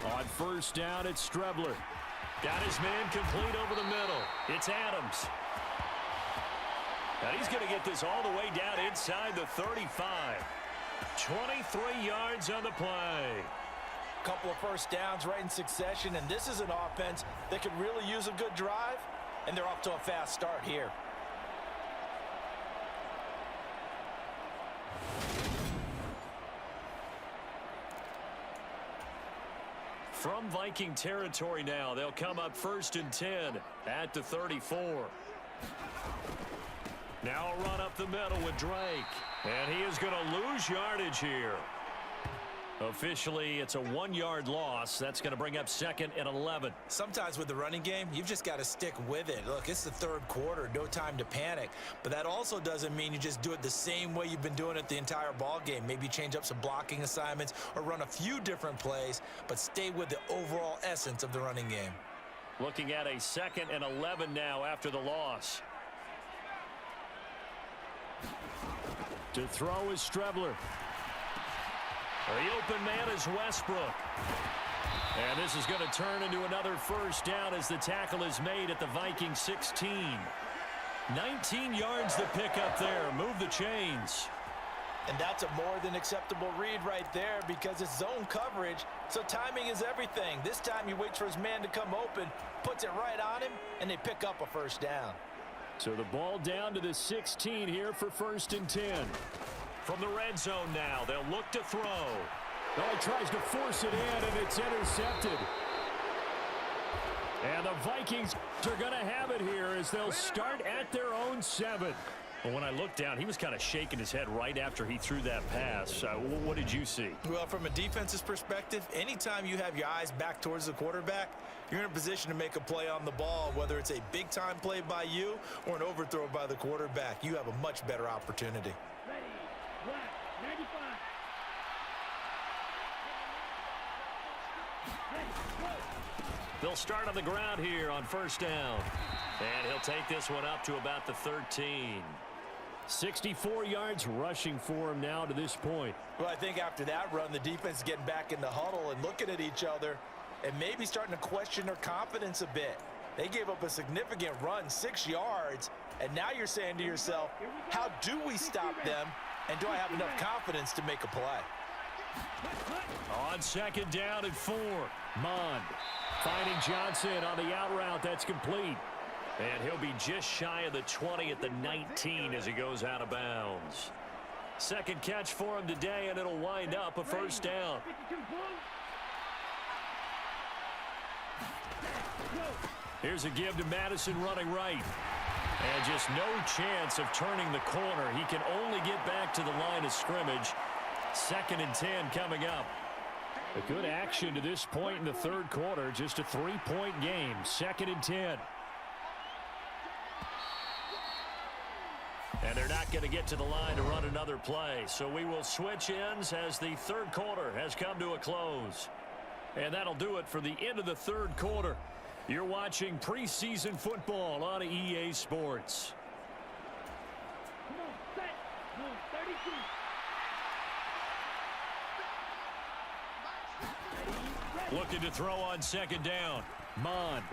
On first down, it's Strebler. Got his man complete over the middle. It's Adams. And he's going to get this all the way down inside the 35. 23 yards on the play. Couple of first downs right in succession, and this is an offense that could really use a good drive, and they're off to a fast start here. From Viking territory now, they'll come up 1st and 10 at the 34. Now a run up the middle with Drake. And he is going to lose yardage here. Officially, it's a 1-yard loss. That's going to bring up 2nd and 11. Sometimes with the running game, you've just got to stick with it. Look, it's the 3rd quarter, no time to panic. But that also doesn't mean you just do it the same way you've been doing it the entire ball game. Maybe change up some blocking assignments or run a few different plays, but stay with the overall essence of the running game. Looking at a 2nd and 11 now after the loss. To throw is Strebler. The open man is Westbrook. And this is going to turn into another first down as the tackle is made at the Vikings 16. 19 yards to pick up there. Move the chains. And that's a more than acceptable read right there, because it's zone coverage, so timing is everything. This time he waits for his man to come open, puts it right on him, and they pick up a first down. So the ball down to the 16 here for 1st and 10. From the red zone now, they'll look to throw. Oh, he tries to force it in, and it's intercepted. And the Vikings are going to have it here as they'll start at their own 7. Well, when I looked down, he was kind of shaking his head right after he threw that pass. What did you see? Well, from a defense's perspective, anytime you have your eyes back towards the quarterback, you're in a position to make a play on the ball, whether it's a big-time play by you or an overthrow by the quarterback. You have a much better opportunity. Ready, black, 95. Ready, go. They'll start on the ground here on first down. And he'll take this one up to about the 13. 64 yards rushing for him now to this point. Well, I think after that run, the defense is getting back in the huddle and looking at each other and maybe starting to question their confidence a bit. They gave up a significant run, 6 yards, and now you're saying to yourself, how do we stop them, and do I have enough confidence to make a play? On 2nd down and 4, Mond finding Johnson on the out route. That's complete. And he'll be just shy of the 20 at the 19 as he goes out of bounds. 2nd catch for him today, and it'll wind up a first down. 52 blue. Here's a give to Madison running right. And just no chance of turning the corner. He can only get back to the line of scrimmage. 2nd and 10 coming up. A good action to this point in the 3rd quarter. Just a 3-point game. 2nd and 10. And they're not going to get to the line to run another play. So we will switch ends as the 3rd quarter has come to a close. And that'll do it for the end of the 3rd quarter. You're watching preseason football on EA Sports. Come on, set. No, 32. Looking to throw on 2nd down. Mond.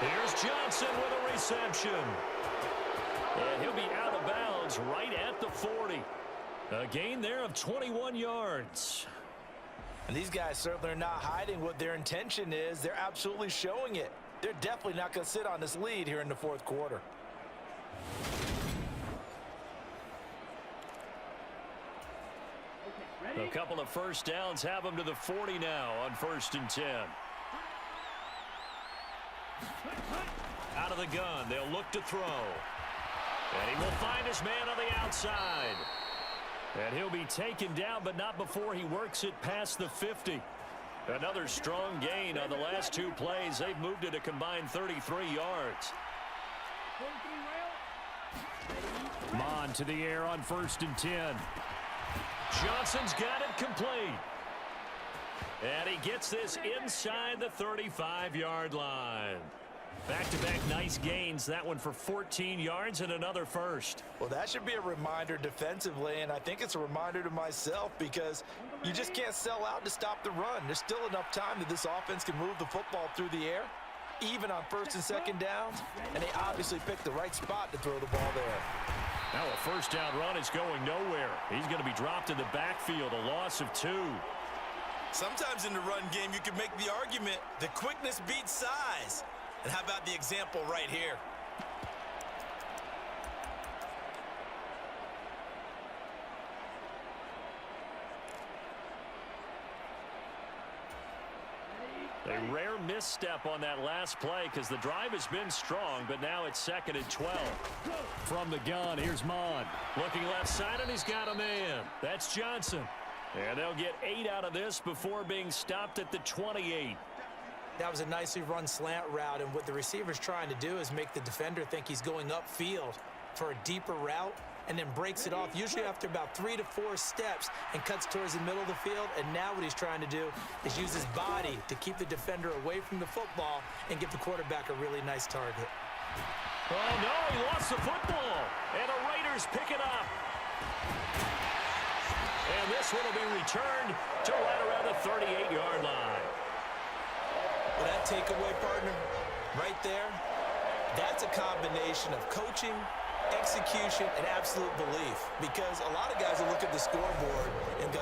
Here's Johnson with a reception. And he'll be out of bounds right at the 40. A gain there of 21 yards. And these guys certainly are not hiding what their intention is. They're absolutely showing it. They're definitely not going to sit on this lead here in the 4th quarter. Okay, ready? A couple of first downs have them to the 40 now on 1st and 10. Out of the gun, they'll look to throw. And he will find his man on the outside. And he'll be taken down, but not before he works it past the 50. Another strong gain on the last two plays. They've moved it a combined 33 yards. Mon to the air on 1st and 10. Johnson's got it complete. And he gets this inside the 35-yard line. Back-to-back nice gains. That one for 14 yards and another first. Well, that should be a reminder defensively, and I think it's a reminder to myself because you just can't sell out to stop the run. There's still enough time that this offense can move the football through the air, even on 1st and 2nd downs, and they obviously picked the right spot to throw the ball there. Now a first down run is going nowhere. He's going to be dropped in the backfield, a loss of 2. Sometimes in the run game, you can make the argument that quickness beats size. And how about the example right here? A rare misstep on that last play because the drive has been strong, but now it's 2nd and 12. From the gun, here's Mon. Looking left side, and he's got a man. That's Johnson. And they'll get 8 out of this before being stopped at the 28. That was a nicely run slant route, and what the receiver's trying to do is make the defender think he's going upfield for a deeper route and then breaks it off, usually after about 3 to 4 steps, and cuts towards the middle of the field. And now what he's trying to do is use his body to keep the defender away from the football and give the quarterback a really nice target. Oh, no, he lost the football, and the Raiders pick it up. And this one will be returned to right around the 38-yard line. Well, that takeaway, partner, right there, that's a combination of coaching, execution, and absolute belief. Because a lot of guys will look at the scoreboard and go,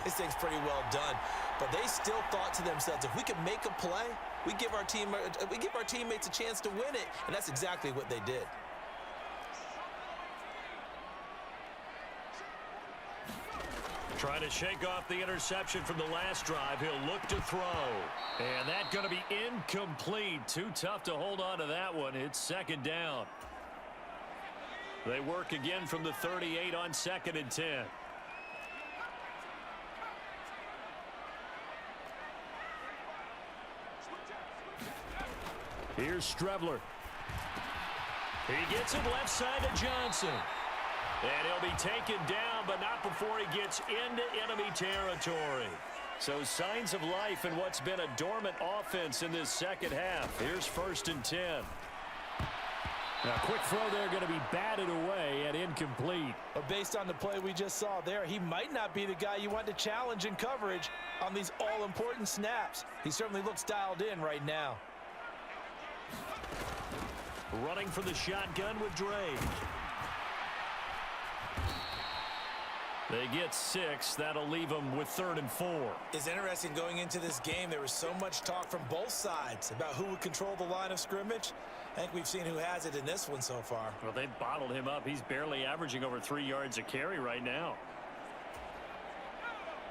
this thing's pretty well done. But they still thought to themselves, if we can make a play, we give our teammates a chance to win it. And that's exactly what they did. Trying to shake off the interception from the last drive. He'll look to throw. And that's going to be incomplete. Too tough to hold on to that one. It's 2nd down. They work again from the 38 on 2nd and 10. Here's Strebler. He gets it left side to Johnson. And he'll be taken down, but not before he gets into enemy territory. So signs of life in what's been a dormant offense in this second half. Here's 1st and 10. Now, quick throw there going to be batted away and incomplete. But based on the play we just saw there, he might not be the guy you want to challenge in coverage on these all-important snaps. He certainly looks dialed in right now. Running for the shotgun with Drake. They get 6. That'll leave them with 3rd and 4. It's interesting going into this game. There was so much talk from both sides about who would control the line of scrimmage. I think we've seen who has it in this one so far. Well, they've bottled him up. He's barely averaging over 3 yards a carry right now.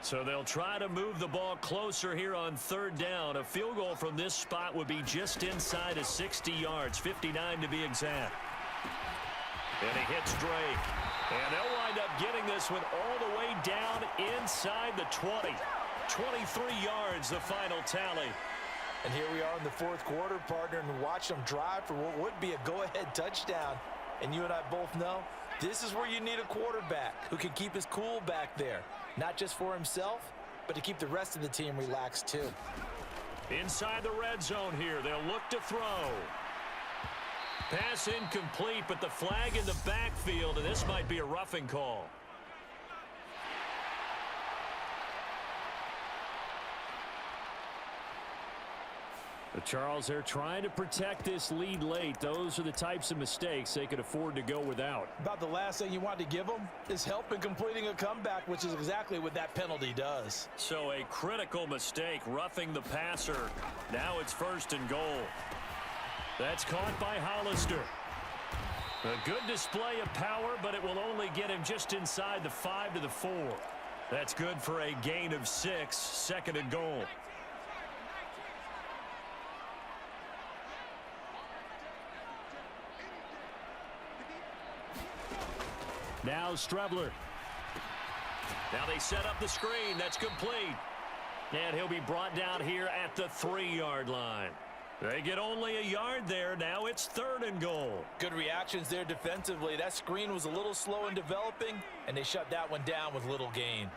So they'll try to move the ball closer here on 3rd down. A field goal from this spot would be just inside of 60 yards, 59 to be exact. And he hits Drake. And they'll wind up getting this one all the way down inside the 20. 23 yards, the final tally. And here we are in the 4th quarter, partner, and watch them drive for what would be a go-ahead touchdown. And you and I both know this is where you need a quarterback who can keep his cool back there. Not just for himself, but to keep the rest of the team relaxed too. Inside the red zone here, they'll look to throw. Pass incomplete, but the flag in the backfield, and this might be a roughing call. But Charles, they're trying to protect this lead late. Those are the types of mistakes they could afford to go without. About the last thing you want to give them is help in completing a comeback, which is exactly what that penalty does. So a critical mistake, roughing the passer. Now it's 1st and goal. That's caught by Hollister. A good display of power, but it will only get him just inside the 5 to the 4. That's good for a gain of 6, 2nd and goal. Now Strebler. Now they set up the screen. That's complete. And he'll be brought down here at the 3-yard line. They get only a yard there. Now it's 3rd and goal. Good reactions there defensively. That screen was a little slow in developing, and they shut that one down with little gain.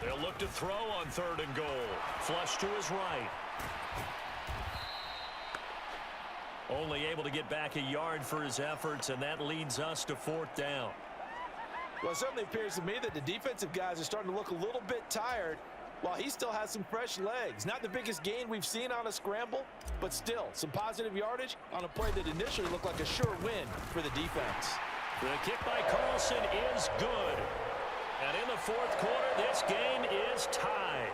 They'll look to throw on 3rd and goal. Flush to his right. Only able to get back a yard for his efforts, and that leads us to 4th down. Well, it certainly appears to me that the defensive guys are starting to look a little bit tired while he still has some fresh legs. Not the biggest gain we've seen on a scramble, but still some positive yardage on a play that initially looked like a sure win for the defense. The kick by Carlson is good. And in the 4th quarter, this game is tied.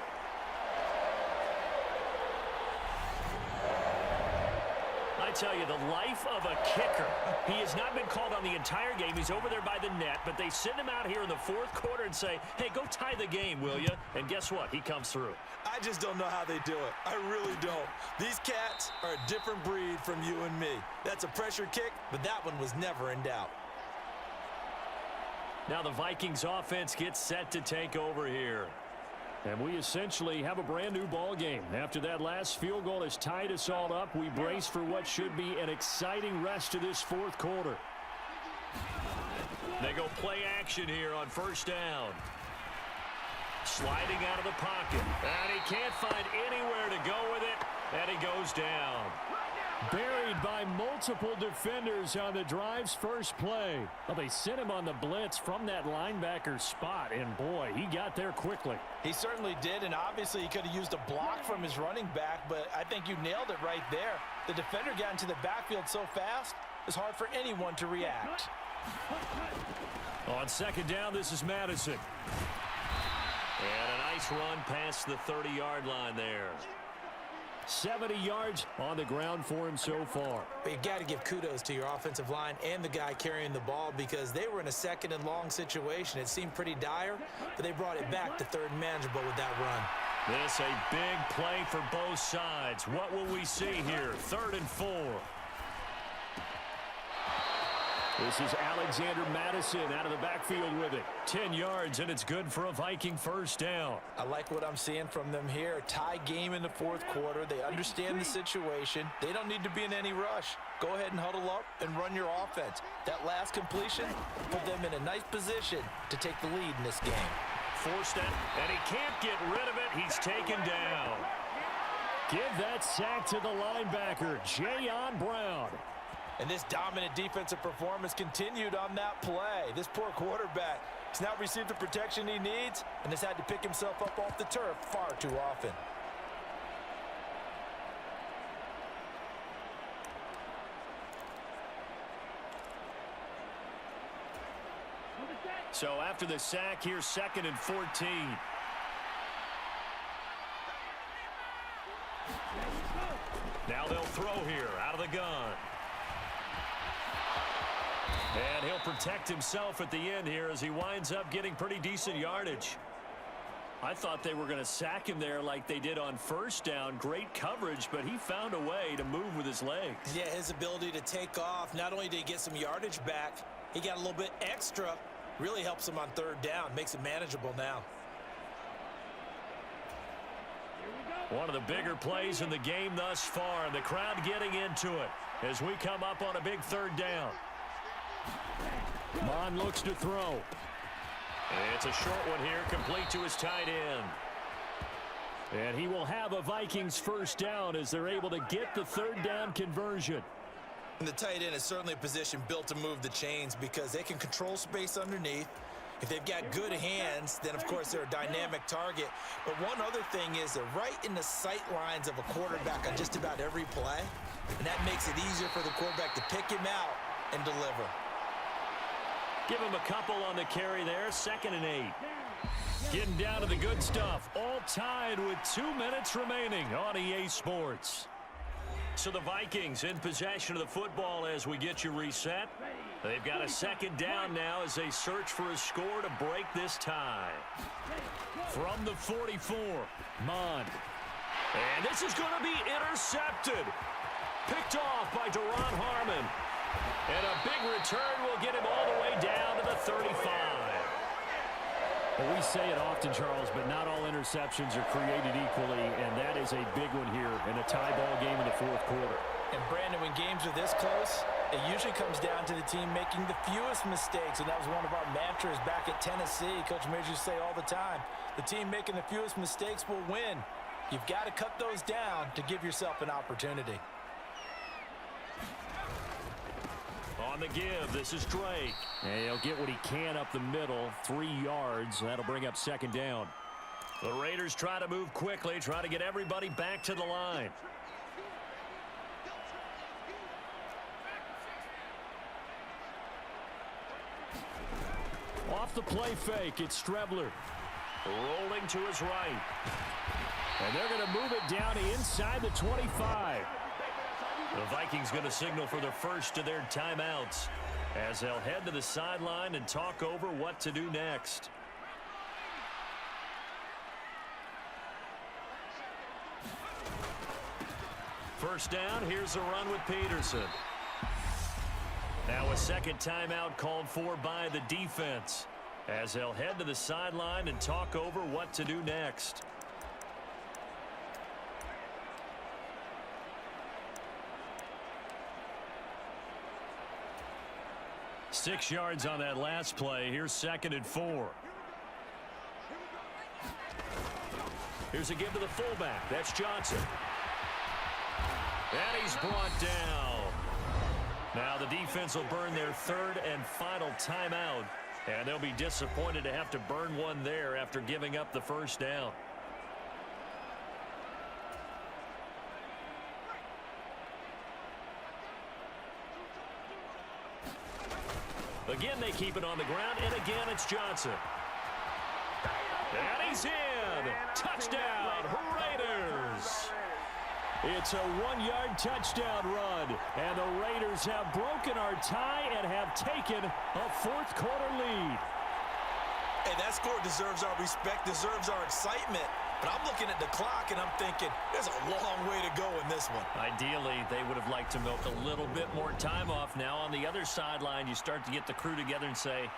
I tell you, the life of a kicker. He has not been called on the entire game. He's over there by the net, but they send him out here in the 4th quarter and say, hey, go tie the game, will you? And guess what? He comes through. I just don't know how they do it. I really don't. These cats are a different breed from you and me. That's a pressure kick, but that one was never in doubt. Now the Vikings offense gets set to take over here. And we essentially have a brand new ball game. After that last field goal has tied us all up, we brace for what should be an exciting rest of this 4th quarter. They go play action here on 1st down. Sliding out of the pocket. And he can't find anywhere to go with it. And he goes down. Buried by multiple defenders on the drive's first play. Well, they sent him on the blitz from that linebacker spot, and boy, he got there quickly. He certainly did, and obviously he could have used a block from his running back, but I think you nailed it right there. The defender got into the backfield so fast, it's hard for anyone to react. On 2nd down, this is Madison. And a nice run past the 30-yard line there. 70 yards on the ground for him so far. But you got to give kudos to your offensive line and the guy carrying the ball because they were in a 2nd and long situation. It seemed pretty dire, but they brought it back to 3rd and manageable with that run. This a big play for both sides. What will we see here? 3rd and 4. This is Alexander Madison out of the backfield with it. 10 yards, and it's good for a Viking 1st down. I like what I'm seeing from them here. A tie game in the 4th quarter. They understand the situation. They don't need to be in any rush. Go ahead and huddle up and run your offense. That last completion put them in a nice position to take the lead in this game. Forced it, and he can't get rid of it. He's taken down. Give that sack to the linebacker, Jayon Brown. And this dominant defensive performance continued on that play. This poor quarterback has now received the protection he needs and has had to pick himself up off the turf far too often. So after the sack, here's 2nd and 14. Now they'll throw here out of the gun. And he'll protect himself at the end here as he winds up getting pretty decent yardage. I thought they were going to sack him there like they did on 1st down. Great coverage, but he found a way to move with his legs. Yeah, his ability to take off, not only did he get some yardage back, he got a little bit extra. Really helps him on 3rd down, makes it manageable now. One of the bigger plays in the game thus far, and the crowd getting into it as we come up on a big 3rd down. Mon looks to throw. It's a short one here, complete to his tight end. And he will have a Vikings 1st down as they're able to get the 3rd down conversion. And the tight end is certainly a position built to move the chains because they can control space underneath. If they've got good hands, then of course they're a dynamic target. But one other thing is they're right in the sight lines of a quarterback on just about every play. And that makes it easier for the quarterback to pick him out and deliver. Give him a couple on the carry there. 2nd and 8. Getting down to the good stuff. All tied with 2 minutes remaining on EA Sports. So the Vikings in possession of the football as we get you reset. They've got a second down now as they search for a score to break this tie. From the 44, Mond. And this is going to be intercepted. Picked off by Deron Harmon. And a big return will get him all the way down to the 35. Well, we say it often, Charles, but not all interceptions are created equally, and that is a big one here in a tie ball game in the fourth quarter. And Brandon, when games are this close, it usually comes down to the team making the fewest mistakes, and that was one of our mantras back at Tennessee. Coach Majors used to say all the time, the team making the fewest mistakes will win. You've got to cut those down to give yourself an opportunity. On the give, this is Drake. And he'll get what he can up the middle, 3 yards. That'll bring up second down. The Raiders try to move quickly, try to get everybody back to the line. Off the play fake, it's Strebler. Rolling to his right. And they're going to move it down inside the 25. The Vikings going to signal for the first of their timeouts as they'll head to the sideline and talk over what to do next. First down, here's the run with Peterson. Now a second timeout called for by the defense as they'll head to the sideline and talk over what to do next. Six yards on that last play. Here's second and 4. Here's a give to the fullback. That's Johnson. And he's brought down. Now the defense will burn their third and final timeout. And they'll be disappointed to have to burn one there after giving up the first down. Again, they keep it on the ground, and again, it's Johnson. And he's in. Touchdown, Raiders. It's a 1-yard touchdown run, and the Raiders have broken our tie and have taken a fourth quarter lead. Hey, that score deserves our respect, deserves our excitement. But I'm looking at the clock, and I'm thinking, there's a long way to go in this one. Ideally, they would have liked to milk a little bit more time off. Now, on the other sideline, you start to get the crew together and say,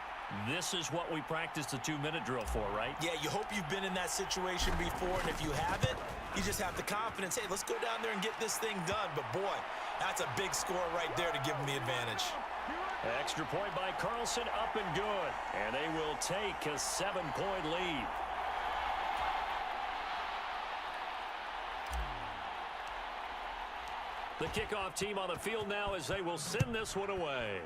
this is what we practiced the 2-minute drill for, right? Yeah, you hope you've been in that situation before, and if you haven't, you just have the confidence, hey, let's go down there and get this thing done. But, boy, that's a big score right there to give them the advantage. Extra point by Carlson, up and good. And they will take a 7-point lead. The kickoff team on the field now as they will send this one away.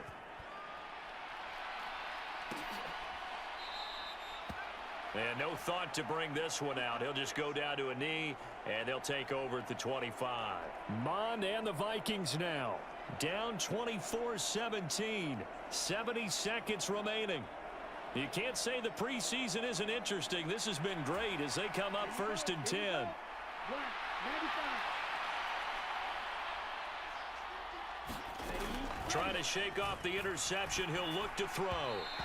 And no thought to bring this one out. He'll just go down to a knee, and they'll take over at the 25. Mond and the Vikings now. Down 24-17. 70 seconds remaining. You can't say the preseason isn't interesting. This has been great as they come up first and 10. Trying to shake off the interception. He'll look to throw.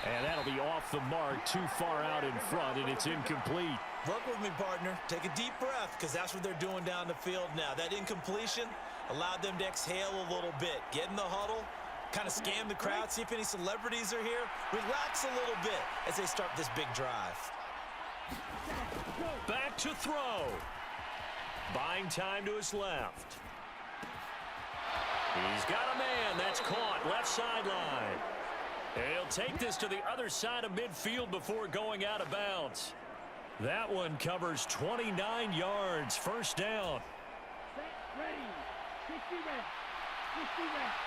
And that'll be off the mark, too far out in front, and it's incomplete. Work with me, partner. Take a deep breath, because that's what they're doing down the field now. That incompletion allowed them to exhale a little bit. Get in the huddle, kind of scan the crowd, see if any celebrities are here. Relax a little bit as they start this big drive. Back to throw. Buying time to his left. He's got a man. That's caught. Left sideline. He'll take this to the other side of midfield before going out of bounds. That one covers 29 yards. First down. Ready. 60 reps. 60 reps.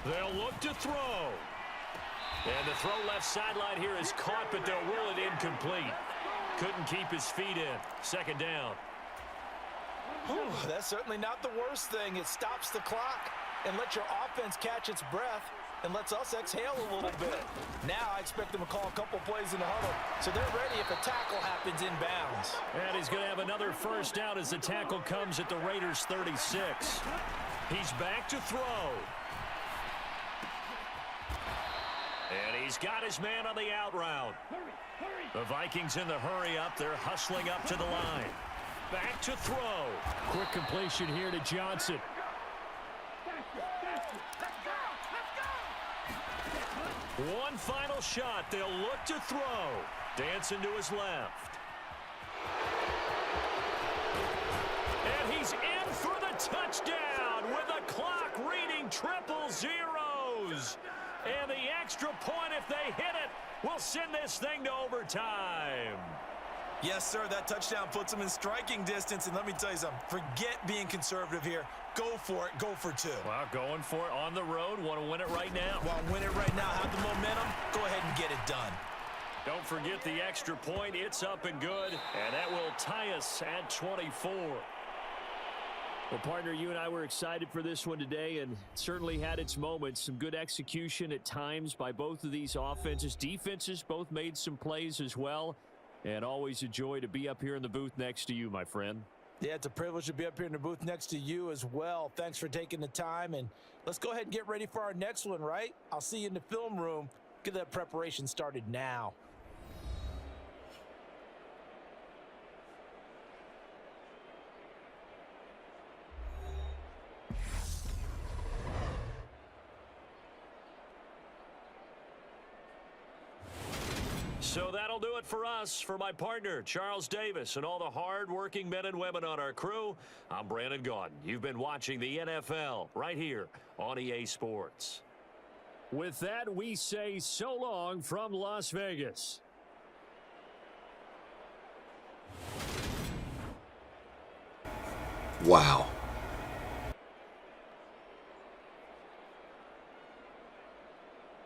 They'll look to throw. And the throw left sideline here is caught, but they'll rule it incomplete. Couldn't keep his feet in. Second down. Whew, that's certainly not the worst thing. It stops the clock and lets your offense catch its breath. and lets us exhale a little bit. Now I expect them to call a couple plays in the huddle, so they're ready if a tackle happens inbounds. And he's going to have another first down as the tackle comes at the Raiders' 36. He's back to throw. And he's got his man on the out route. The Vikings in the hurry up. They're hustling up to the line. Back to throw. Quick completion here to Johnson. One final shot. They'll look to throw. Dancing to his left. And he's in for the touchdown with the clock reading triple zeros. And the extra point, if they hit it, will send this thing to overtime. Yes, sir, that touchdown puts them in striking distance, and let me tell you something. Forget being conservative here. Go for it. Go for two. Well, going for it on the road. Want to win it right now. Want to win it right now, have the momentum, go ahead and get it done. Don't forget the extra point. It's up and good, and that will tie us at 24. Well, partner, you and I were excited for this one today, and it certainly had its moments. Some good execution at times by both of these offenses. Defenses both made some plays as well, and always a joy to be up here in the booth next to you, my friend. Yeah, it's a privilege to be up here in the booth next to you as well. Thanks for taking the time, and let's go ahead and get ready for our next one, right? I'll see you in the film room. Get that preparation started now. So that'll do it for us. For my partner, Charles Davis, and all the hard-working men and women on our crew, I'm Brandon Gaudin. You've been watching the NFL right here on EA Sports. With that, we say so long from Las Vegas. Wow.